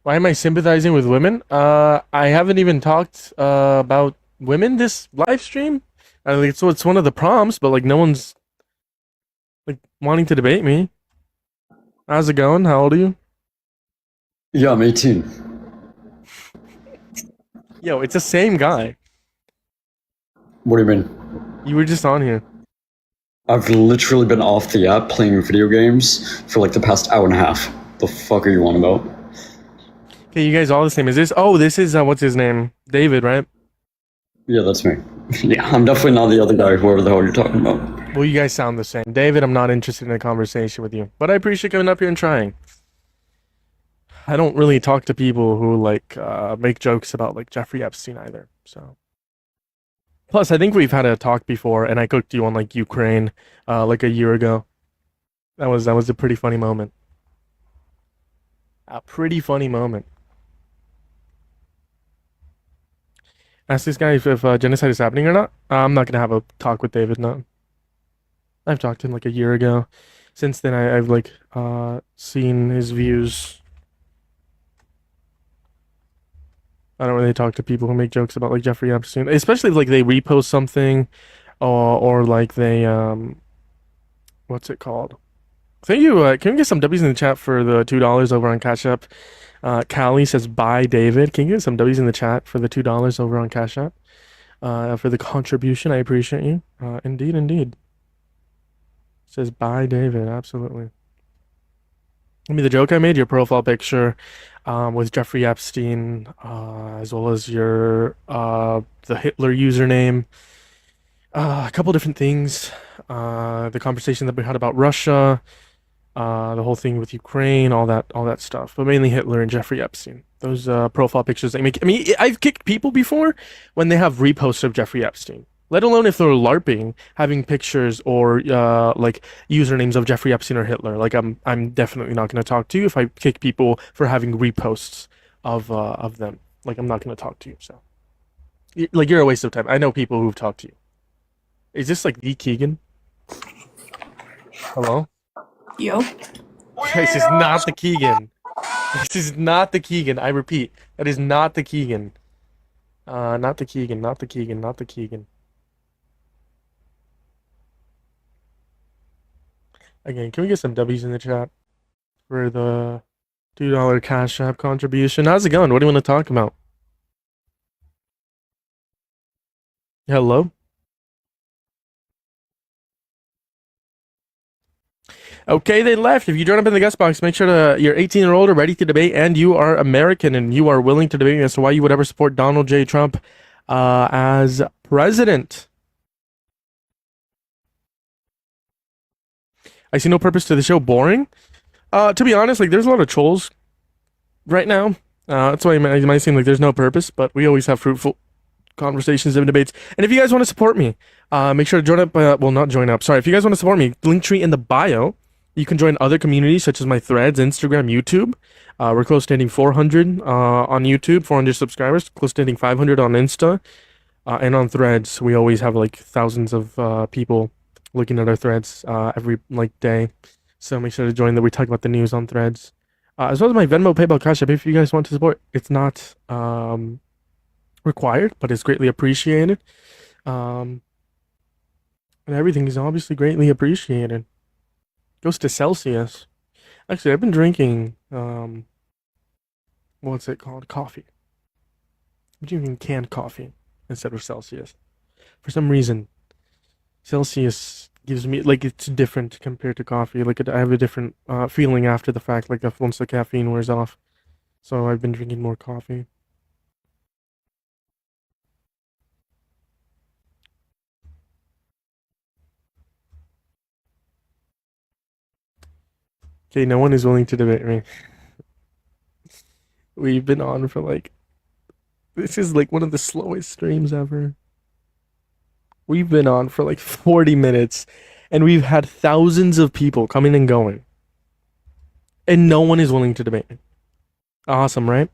Speaker 1: Why am I sympathizing with women? I haven't even talked about women this live stream. So it's one of the prompts, but like no one's like wanting to debate me. How's it going? How old are you?
Speaker 13: Yeah, I'm 18.
Speaker 1: Yo, it's the same guy.
Speaker 13: What do you mean?
Speaker 1: You were just on here.
Speaker 13: I've literally been off the app playing video games for like the past hour and a half. The fuck are you on about?
Speaker 1: Okay, you guys all the same. Is this? Oh, this is what's his name? David, right?
Speaker 13: Yeah, that's me. Yeah, I'm definitely not the other guy, whoever the hell you're talking about.
Speaker 1: Well, you guys sound the same. David, I'm not interested in a conversation with you, but I appreciate coming up here and trying. I don't really talk to people who like make jokes about like Jeffrey Epstein either. So, plus, I think we've had a talk before, and I cooked you on like Ukraine, like a year ago. That was a pretty funny moment. A pretty funny moment. Ask this guy if genocide is happening or not. I'm not gonna have a talk with David. No, I've talked to him like a year ago. Since then, I've like seen his views. I don't really talk to people who make jokes about like Jeffrey Epstein, especially if like they repost something, or like they what's it called? Thank you. Can we get some W's in the chat for the $2 over on Cash App? Callie says, bye, David. Can you get some W's in the chat for the $2 over on Cash App? For the contribution, I appreciate you. Indeed, indeed. Says, bye, David. Absolutely. I mean, the joke I made, your profile picture with Jeffrey Epstein, as well as your the Hitler username. A couple different things. The conversation that we had about Russia. The whole thing with Ukraine, all that stuff, but mainly Hitler and Jeffrey Epstein. Those profile pictures they make. I mean, I've kicked people before when they have reposts of Jeffrey Epstein, let alone if they're LARPing, having pictures or like usernames of Jeffrey Epstein or Hitler. Like I'm definitely not going to talk to you if I kick people for having reposts of them. Like I'm not going to talk to you. So, like you're a waste of time. I know people who've talked to you. Is this like the Keegan? Hello.
Speaker 14: Yo.
Speaker 1: This is not the Keegan. This is not the Keegan. I repeat, that is not the Keegan. Not the Keegan, not the Keegan, not the Keegan. Again, can we get some W's in the chat for the $2 Cash App contribution? How's it going? What do you want to talk about? Hello? Okay, they left. If you join up in the guest box, make sure you're 18 or older, ready to debate, and you are American and you are willing to debate as to why you would ever support Donald J. Trump as president. I see no purpose to the show. Boring. To be honest, like there's a lot of trolls right now. That's why it might seem like there's no purpose, but we always have fruitful conversations and debates. And if you guys want to support me, make sure to join up. Well, not join up. Sorry. If you guys want to support me, Linktree in the bio. You can join other communities such as my Threads, Instagram, YouTube. We're close to hitting 400 on YouTube, 400 subscribers. Close to hitting 500 on Insta, and on Threads. We always have like thousands of people looking at our Threads every like day. So make sure to join that. We talk about the news on Threads, as well as my Venmo, PayPal, Cash App. If you guys want to support, it's not required, but it's greatly appreciated. And everything is obviously greatly appreciated. Goes to Celsius. Actually, I've been drinking what's it called? Coffee. I'm drinking canned coffee instead of Celsius. For some reason, Celsius gives me like it's different compared to coffee. Like I have a different feeling after the fact, like once the caffeine wears off. So I've been drinking more coffee. Okay, no one is willing to debate me. We've been on for like... This is like one of the slowest streams ever. We've been on for like 40 minutes, and we've had thousands of people coming and going. And no one is willing to debate me. Awesome, right?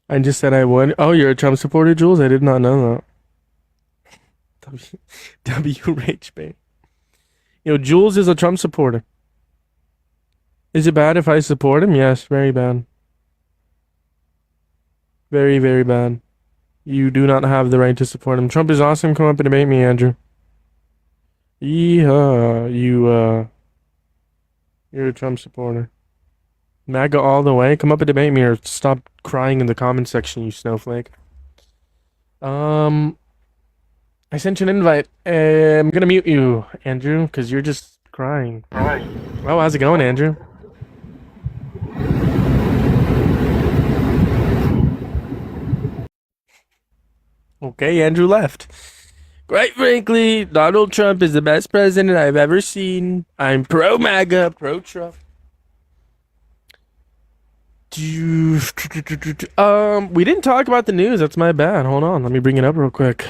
Speaker 1: I just said I would. Oh, you're a Trump supporter, Jules? I did not know that. W Rage Bay. You know, Jules is a Trump supporter. Is it bad if I support him? Yes, very bad. Very, very bad. You do not have the right to support him. Trump is awesome. Come up and debate me, Andrew. Yeehaw. You're a Trump supporter. MAGA all the way. Come up and debate me or stop crying in the comment section, you snowflake. I sent you an invite. I'm gonna mute you, Andrew, because you're just crying. Well, how's it going, Andrew? Okay, Andrew left. Quite frankly, Donald Trump is the best president I've ever seen. I'm pro MAGA, pro Trump. We didn't talk about the news. That's my bad. Hold on. Let me bring it up real quick.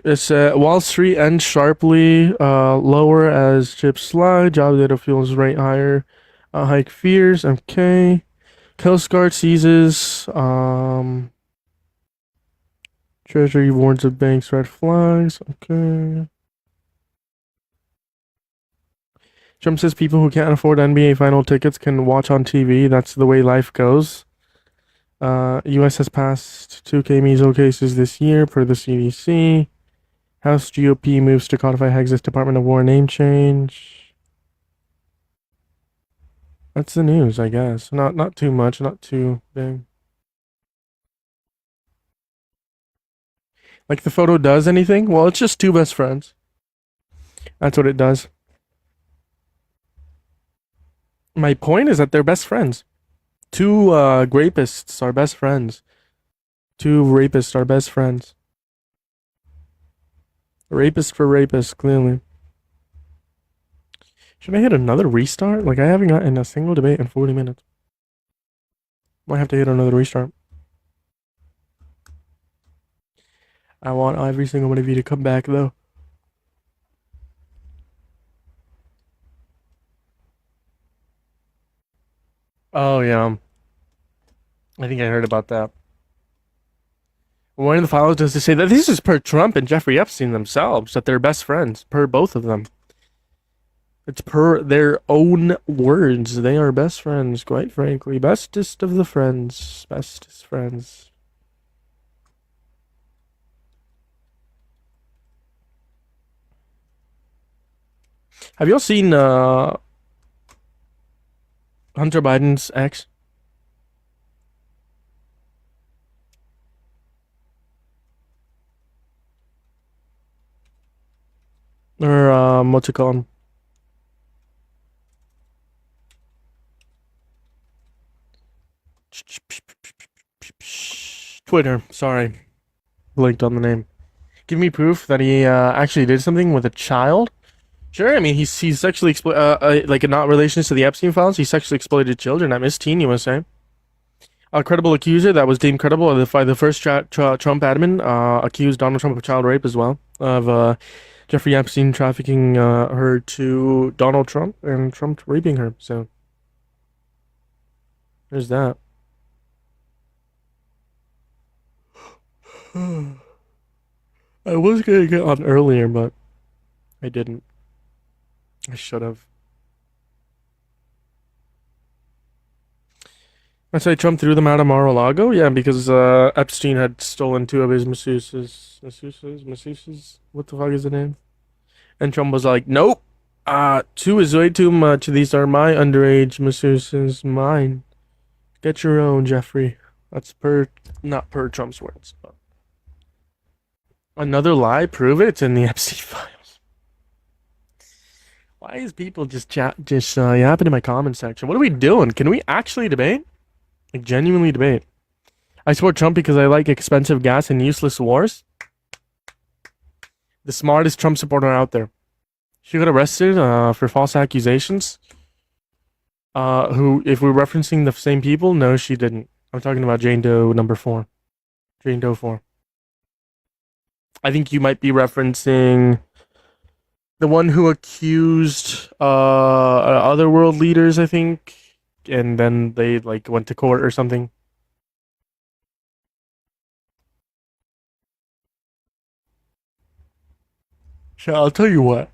Speaker 1: It's Wall Street ends sharply lower as chips slide. Job data feels rate higher. Hike fears. Okay. Coast Guard seizes. Treasury warns of banks red flags. Okay. Trump says people who can't afford NBA final tickets can watch on TV. That's the way life goes. U.S. has passed 2K measles cases this year per the CDC. House GOP moves to codify Hex's Department of War name change. That's the news, I guess. Not too much, not too big. Like the photo does anything? Well, it's just two best friends. That's what it does. My point is that they're best friends. Two rapists are best friends. Two rapists are best friends. Rapist for rapist, clearly. Should I hit another restart? Like, I haven't gotten a single debate in 40 minutes. Might have to hit another restart. I want every single one of you to come back, though. Oh, yeah. I think I heard about that. One of the files does to say that this is per Trump and Jeffrey Epstein themselves, that they're best friends, per both of them. It's per their own words. They are best friends, quite frankly. Bestest of the friends. Bestest friends. Have y'all seen Hunter Biden's ex? Or what's it called? Twitter. Sorry, blinked on the name. Give me proof that he actually did something with a child. Sure, I mean he's sexually like not relations to the Epstein files. He sexually exploited children at Miss Teen USA. A credible accuser that was deemed credible by the first Trump admin accused Donald Trump of child rape as well, of Jeffrey Epstein trafficking her to Donald Trump and Trump raping her. So there's that. I was gonna get on earlier, but I didn't. I should have. I say Trump threw them out of Mar-a-Lago? Yeah, because Epstein had stolen 2 of his masseuses. What the fuck is the name? And Trump was like, nope. 2 is way too much. These are my underage masseuses. Mine. Get your own, Jeffrey. That's not per Trump's words. But another lie? Prove it. It's in the Epstein files. Why is people just yapping in my comment section? What are we doing? Can we actually debate? Like, genuinely debate. I support Trump because I like expensive gas and useless wars. The smartest Trump supporter out there. She got arrested for false accusations. Who, if we're referencing the same people, no, she didn't. I'm talking about Jane Doe number 4. Jane Doe 4. I think you might be referencing the one who accused other world leaders, I think. And then they like went to court or something. So I'll tell you what.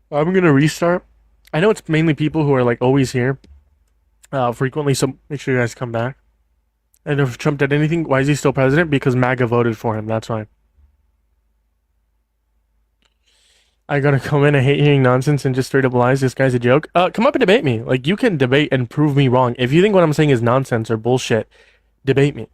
Speaker 1: I'm gonna restart. I know it's mainly people who are like always here, frequently. So make sure you guys come back. And if Trump did anything, why is he still president? Because MAGA voted for him. That's why. I gotta come in. I hate hearing nonsense and just straight up lies. This guy's a joke. Come up and debate me. Like, you can debate and prove me wrong. If you think what I'm saying is nonsense or bullshit, debate me.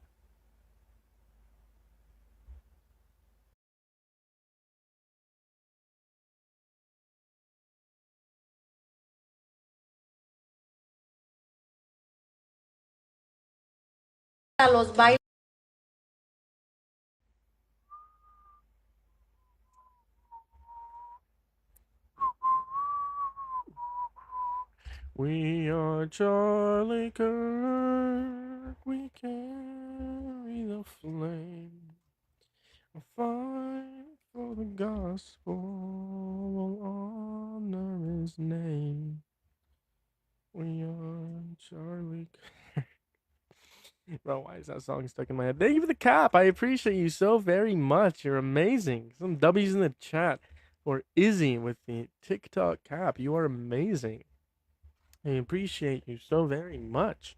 Speaker 14: Los bailes.
Speaker 1: We are Charlie Kirk. We carry the flame. A fight for the gospel. Will honor his name. We are Charlie Kirk. Bro, why is that song stuck in my head? Thank you for the cap. I appreciate you so very much. You're amazing. Some W's in the chat. Or Izzy with the TikTok cap. You are amazing. I appreciate you so very much.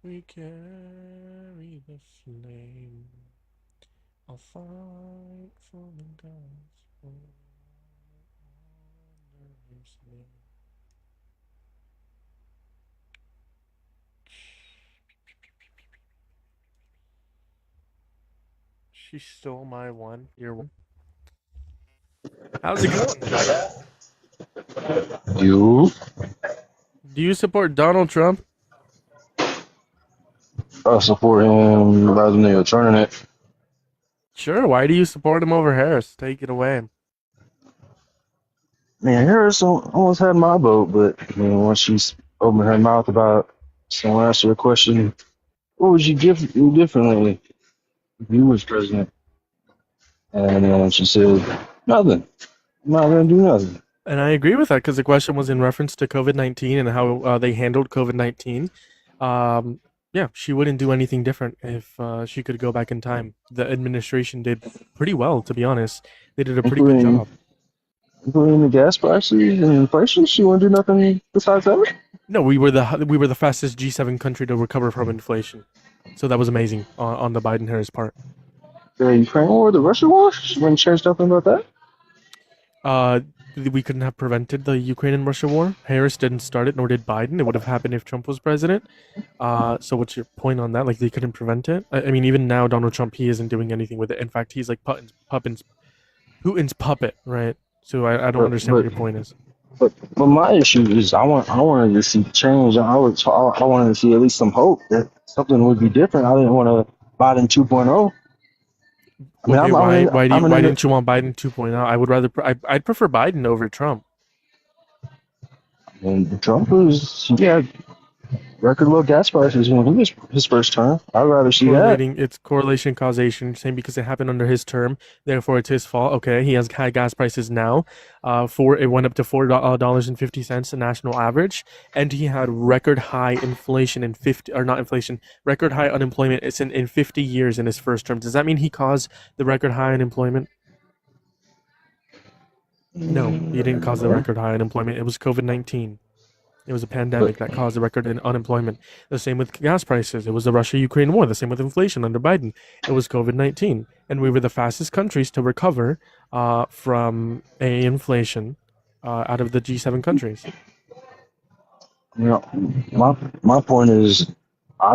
Speaker 1: We carry the flame. I'll fight for the gospel. Honor his name. She stole my one. Your one. How's it going?
Speaker 6: You?
Speaker 1: Do you support Donald Trump?
Speaker 6: I support him rather than turning it.
Speaker 1: Sure. Why do you support him over Harris? Take it away.
Speaker 6: Man, Harris almost had my vote, but once she's opened her mouth about someone asked her a question, what would you do differently if you was president? And she said, nothing. I'm not going to do nothing.
Speaker 1: And I agree with that because the question was in reference to COVID-19 and how they handled COVID-19. Yeah, she wouldn't do anything different if she could go back in time. The administration did pretty well, to be honest. They did a pretty good job.
Speaker 6: Including the gas prices and inflation, she wouldn't do nothing besides that?
Speaker 1: No, we were the fastest G7 country to recover from inflation. So that was amazing on the Biden-Harris part.
Speaker 6: The Ukraine war, the Russia war? She wouldn't share something about that?
Speaker 1: We couldn't have prevented the Ukraine and Russia war. Harris didn't start it, nor did Biden. It would have happened if Trump was president. So what's your point on that? Like, they couldn't prevent it? I mean, even now, Donald Trump, he isn't doing anything with it. In fact, he's like Putin's puppet, right? So I don't understand what your point is.
Speaker 6: But my issue is I wanted to see change. I wanted to see at least some hope that something would be different. I didn't want to Biden 2.0. I mean,
Speaker 1: Okay, why didn't you want Biden 2.0? I would rather I'd prefer Biden over Trump.
Speaker 6: And Trump was record low gas prices when he was his first term. I'd rather see that.
Speaker 1: It's correlation causation, same because it happened under his term, therefore it's his fault. Okay, he has high gas prices now. It went up to $4.50 the national average, and he had record high inflation record high unemployment. It's in 50 years in his first term. Does that mean he caused the record high unemployment? No, he didn't cause the record high unemployment. It was COVID-19. It was a pandemic that caused a record in unemployment. The same with gas prices. It was the Russia-Ukraine war. The same with inflation under Biden. It was COVID-19. And we were the fastest countries to recover from inflation out of the G7 countries.
Speaker 6: You know, my point is, I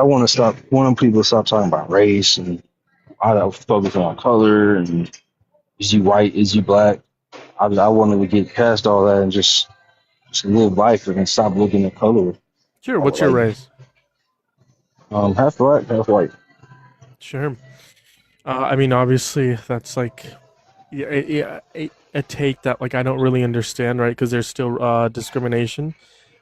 Speaker 6: want people to stop talking about race, and I don't focus on color and is you white, is you black. I wanted to get past all that and just live life and stop looking at color.
Speaker 1: Sure. What's your race?
Speaker 6: Half black, half white.
Speaker 1: Sure. I mean, obviously, that's like a take that like I don't really understand, right? Because there's still discrimination,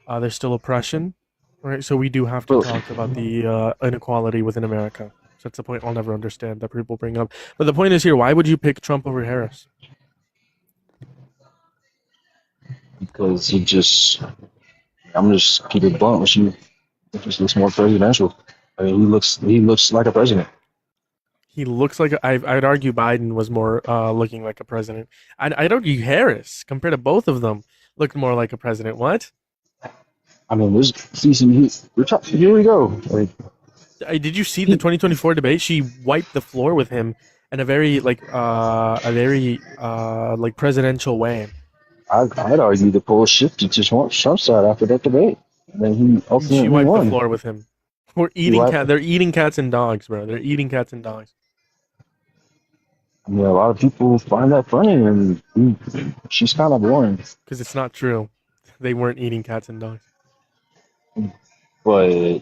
Speaker 1: there's still oppression, right? So we do have to talk about the inequality within America. So that's the point I'll never understand that people bring up. But the point is here: why would you pick Trump over Harris?
Speaker 6: Because I'm just keep it blunt with you. He just looks more presidential. I mean, he looks like a president.
Speaker 1: He looks like I'd argue Biden was more looking like a president. I'd argue Harris, compared to both of them, looked more like a president. What?
Speaker 6: I mean, here we go. Like,
Speaker 1: did you see the 2024 debate? She wiped the floor with him in a very presidential way.
Speaker 6: I'd argue the polls shifted to Trump's side after that debate. And then he ultimately
Speaker 1: She wiped
Speaker 6: won.
Speaker 1: the floor with him. They're eating cats and dogs, bro. They're eating cats and dogs.
Speaker 6: I mean, a lot of people find that funny, and she's kind of boring.
Speaker 1: Because it's not true. They weren't eating cats and dogs.
Speaker 6: But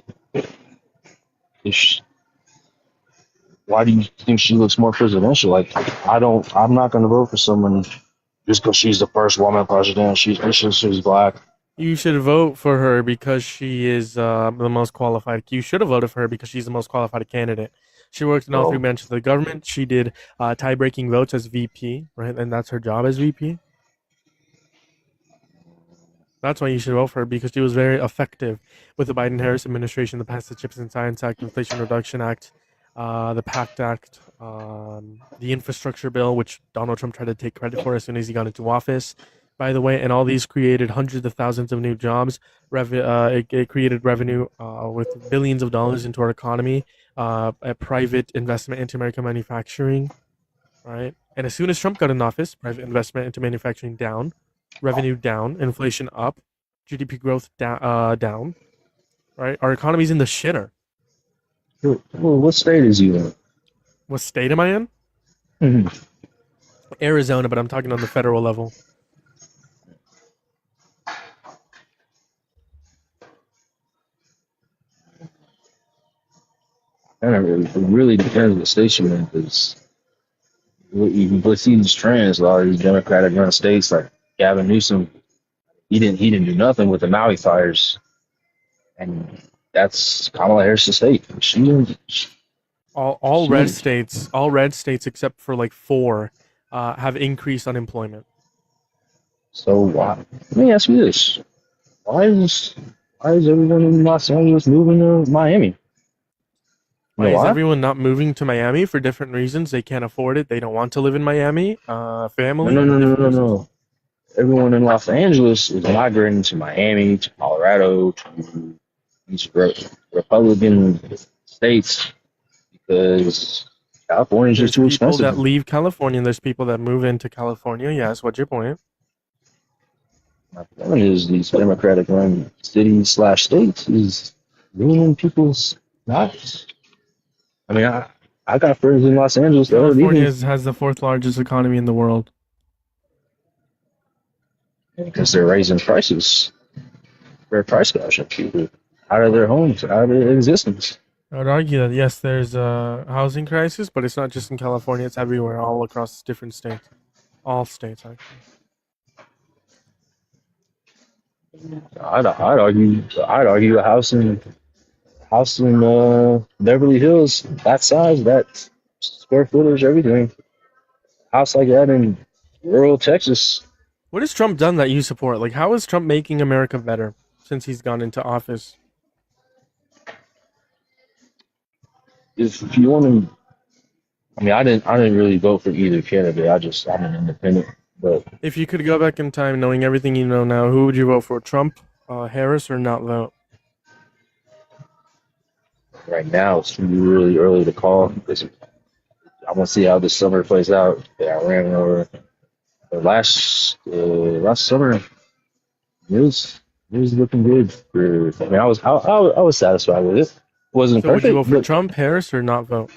Speaker 6: why do you think she looks more presidential? Like, I'm not going to vote for someone just because she's the first woman president. She's black.
Speaker 1: You should vote for her because she is the most qualified. You should have voted for her because she's the most qualified candidate. She worked in all three branches of the government. She did tie-breaking votes as VP, right? And that's her job as VP. That's why you should vote for her, because she was very effective with the Biden-Harris administration, the passed the CHIPS and Science Act, Inflation Reduction Act, the PACT Act, the infrastructure bill, which Donald Trump tried to take credit for as soon as he got into office, by the way. And all these created hundreds of thousands of new jobs. It created revenue with billions of dollars into our economy, a private investment into American manufacturing, right? And as soon as Trump got in office, private investment into manufacturing down, revenue down, inflation up, GDP growth down, right? Our economy's in the shitter.
Speaker 6: Well, what state is he in?
Speaker 1: What state am I in?
Speaker 6: Mm-hmm.
Speaker 1: Arizona, but I'm talking on the federal level.
Speaker 6: And it really depends on the station, man, because you see these trends, a lot of these Democratic run states like Gavin Newsom, he didn't do nothing with the Maui fires, and that's Kamala Harris' state.
Speaker 1: All red states except for like 4 have increased unemployment.
Speaker 6: So why? Let me ask you this: why is everyone in Los Angeles moving to Miami?
Speaker 1: Why is everyone not moving to Miami for different reasons? They can't afford it. They don't want to live in Miami. Family.
Speaker 6: No. Everyone in Los Angeles is migrating to Miami, to Colorado, to these Republican states because California's
Speaker 1: There's
Speaker 6: just too
Speaker 1: people
Speaker 6: expensive.
Speaker 1: that leave California. There's people that move into California. Yes. What's your point?
Speaker 6: My point is these Democratic-run cities/states is ruining people's lives. I mean, I got friends in Los Angeles that are
Speaker 1: California
Speaker 6: leaving
Speaker 1: has the fourth largest economy in the world.
Speaker 6: because they're raising prices. They're price gouging people out of their homes, out of their existence.
Speaker 1: I would argue that yes, there's a housing crisis, but it's not just in California; it's everywhere, all across different states, all states actually.
Speaker 6: I'd argue a house in Beverly Hills, that size, that square footage, everything. House like that in rural Texas.
Speaker 1: What has Trump done that you support? Like, how is Trump making America better since he's gone into office?
Speaker 6: If you want to, I mean, I didn't really vote for either candidate. I'm an independent. But
Speaker 1: If you could go back in time, knowing everything you know now, who would you vote for? Trump, Harris, or not vote?
Speaker 6: right now it's really early to call. I want to see how this summer plays out. Yeah, I ran over last summer. It was looking good. I mean, I was satisfied with it. Wasn't
Speaker 1: So would you
Speaker 6: perfect,
Speaker 1: vote for
Speaker 6: but
Speaker 1: Trump, Harris, or not vote?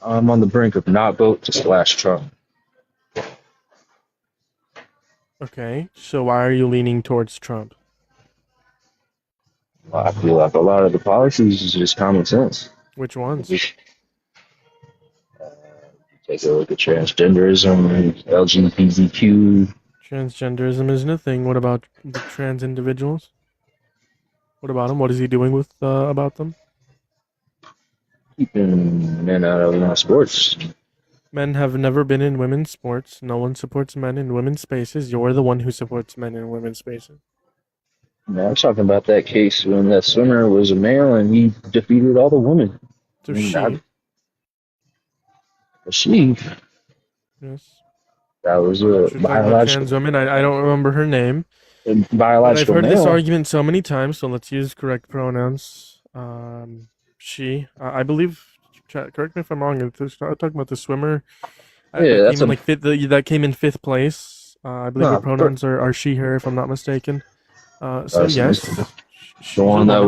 Speaker 6: I'm on the brink of not vote to splash Trump.
Speaker 1: Okay, so why are you leaning towards Trump?
Speaker 6: I feel like a lot of the policies is just common sense.
Speaker 1: Which ones?
Speaker 6: Take a look at transgenderism and LGBTQ.
Speaker 1: Transgenderism isn't a thing. What about the trans individuals? What about them? What is he doing with about them?
Speaker 6: Keeping men out of sports.
Speaker 1: Men have never been in women's sports. No one supports men in women's spaces. You're the one who supports men in women's spaces.
Speaker 6: No, I'm talking about that case when that swimmer was a male and he defeated all the women.
Speaker 1: So
Speaker 6: I mean,
Speaker 1: she,
Speaker 6: she,
Speaker 1: yes,
Speaker 6: that was a
Speaker 1: she's talking about
Speaker 6: biological,
Speaker 1: trans woman. I don't remember her name. But I've
Speaker 6: biological
Speaker 1: heard this
Speaker 6: male.
Speaker 1: argument so many times, so let's use correct pronouns. She, I believe. Correct me if I'm wrong. I'm talking about the swimmer.
Speaker 6: Yeah, that's
Speaker 1: came in, like that came in fifth place. I believe
Speaker 6: No,
Speaker 1: the pronouns are she, her, if I'm not mistaken. So yes,
Speaker 6: the one that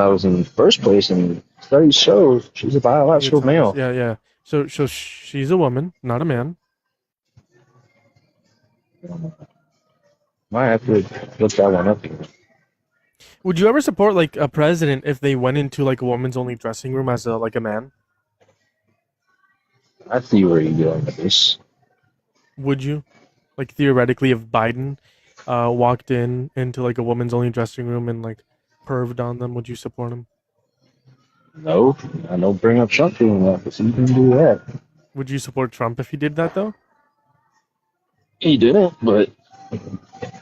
Speaker 6: was in first place, and studies show she's a biological male.
Speaker 1: Yeah, yeah. So she's a woman, not a man.
Speaker 6: Might have to look that one up here.
Speaker 1: Would you ever support like a president if they went into like a woman's only dressing room as a man?
Speaker 6: I see where you're going with this.
Speaker 1: Would you? Like theoretically, if Biden walked into like a woman's only dressing room and like perved on them, would you support him?
Speaker 6: No, I don't bring up Trump doing that, because he can do that.
Speaker 1: Would you support Trump if he did that though?
Speaker 6: He didn't, but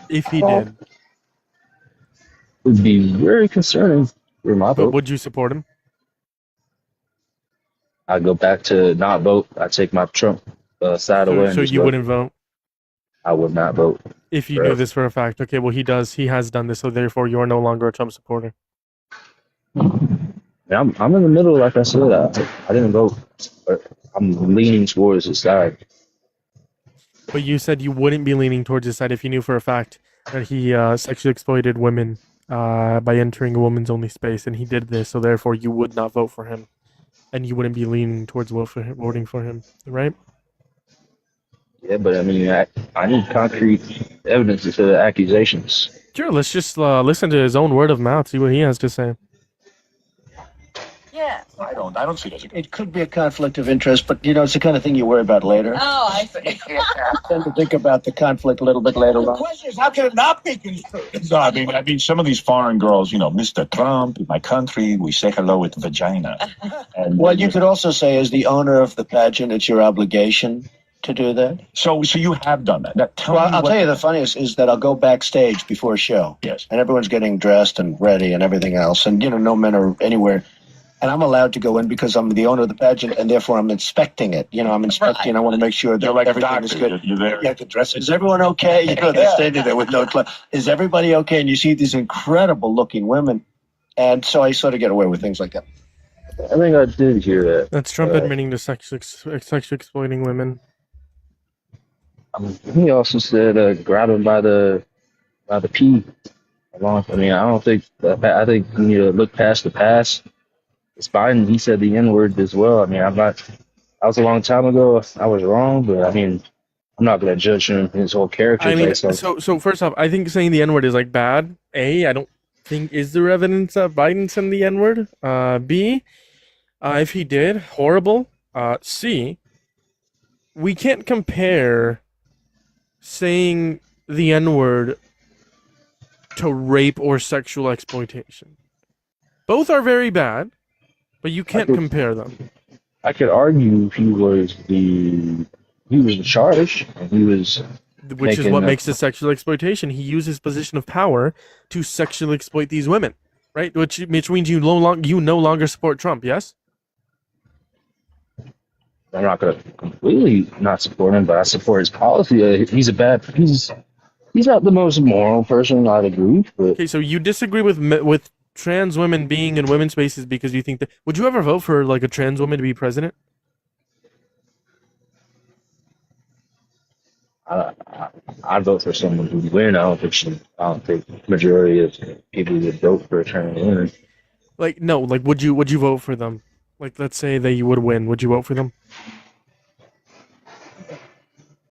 Speaker 1: If he did,
Speaker 6: it would be very concerning for my
Speaker 1: but
Speaker 6: vote.
Speaker 1: would you support him?
Speaker 6: I go back to not vote. I take my Trump side away. And
Speaker 1: So
Speaker 6: just
Speaker 1: you
Speaker 6: vote.
Speaker 1: wouldn't vote
Speaker 6: I would not vote.
Speaker 1: if you
Speaker 6: Right.
Speaker 1: knew this for a fact. Okay, well he does. He has done this, so therefore you are no longer a Trump supporter.
Speaker 6: I'm in the middle, like I said. I didn't vote, but I'm leaning towards his side.
Speaker 1: But you said you wouldn't be leaning towards his side if you knew for a fact that he sexually exploited women by entering a woman's only space, and he did this, so therefore you would not vote for him, and you wouldn't be leaning towards voting for him, right?
Speaker 6: Yeah, but I mean, I need concrete evidence to the accusations.
Speaker 1: Sure, let's just listen to his own word of mouth, see what he has to say.
Speaker 14: Yeah.
Speaker 15: I don't see it.
Speaker 14: It could be a conflict of interest, but it's the kind of thing you worry about later.
Speaker 15: Oh, I see.
Speaker 14: I tend to think about the conflict a little bit later
Speaker 15: The
Speaker 14: on.
Speaker 15: question is, how can it not be construed? No, I mean, some of these foreign girls, Mr. Trump, in my country, we say hello with vagina. And
Speaker 14: What you could also say, as the owner of the pageant, it's your obligation to do that.
Speaker 15: So you have done that. Now, tell
Speaker 14: Well,
Speaker 15: me
Speaker 14: I'll
Speaker 15: what-
Speaker 14: tell you the funniest is that I'll go backstage before a show.
Speaker 15: Yes.
Speaker 14: And everyone's getting dressed and ready and everything else. And, no men are anywhere. And I'm allowed to go in because I'm the owner of the pageant, and therefore I'm inspecting it. I'm inspecting. I want to make sure that
Speaker 15: You're like a
Speaker 14: everything is
Speaker 15: doctor.
Speaker 14: good.
Speaker 15: You're there.
Speaker 14: You have to dress. Is everyone okay? They're standing there with no clothes. Is everybody okay? And you see these incredible looking women, And so I sort of get away with things like that.
Speaker 6: I think I did hear that.
Speaker 1: That's Trump admitting to sexually exploiting women.
Speaker 6: He also said grab him by the pee. I mean, I don't think I think you need to look past the past. It's Biden. He said the N word as well. I mean, I'm not. That was a long time ago. I was wrong, but I mean, I'm not gonna judge him his whole character.
Speaker 1: I mean,
Speaker 6: based on-
Speaker 1: so first off, I think saying the N word is like bad. A, I don't think is there evidence that Biden said the N word. B, if he did, horrible. C, we can't compare saying the N word to rape or sexual exploitation. Both are very bad, but you can't compare them.
Speaker 6: I could argue he was the charge. And he was.
Speaker 1: Which is what makes it sexual exploitation. He used his position of power to sexually exploit these women, right? Which means you no longer support Trump. Yes.
Speaker 6: I'm not gonna completely not support him, but I support his policy. He's not the most moral person out of the group. But
Speaker 1: Okay, so you disagree with trans women being in women's spaces because you think that. Would you ever vote for like a trans woman to be president?
Speaker 6: I'd vote for someone who would win. I don't think majority of people would vote for a trans woman.
Speaker 1: Like no, like would you vote for them? Like let's say they would win, would you vote for them?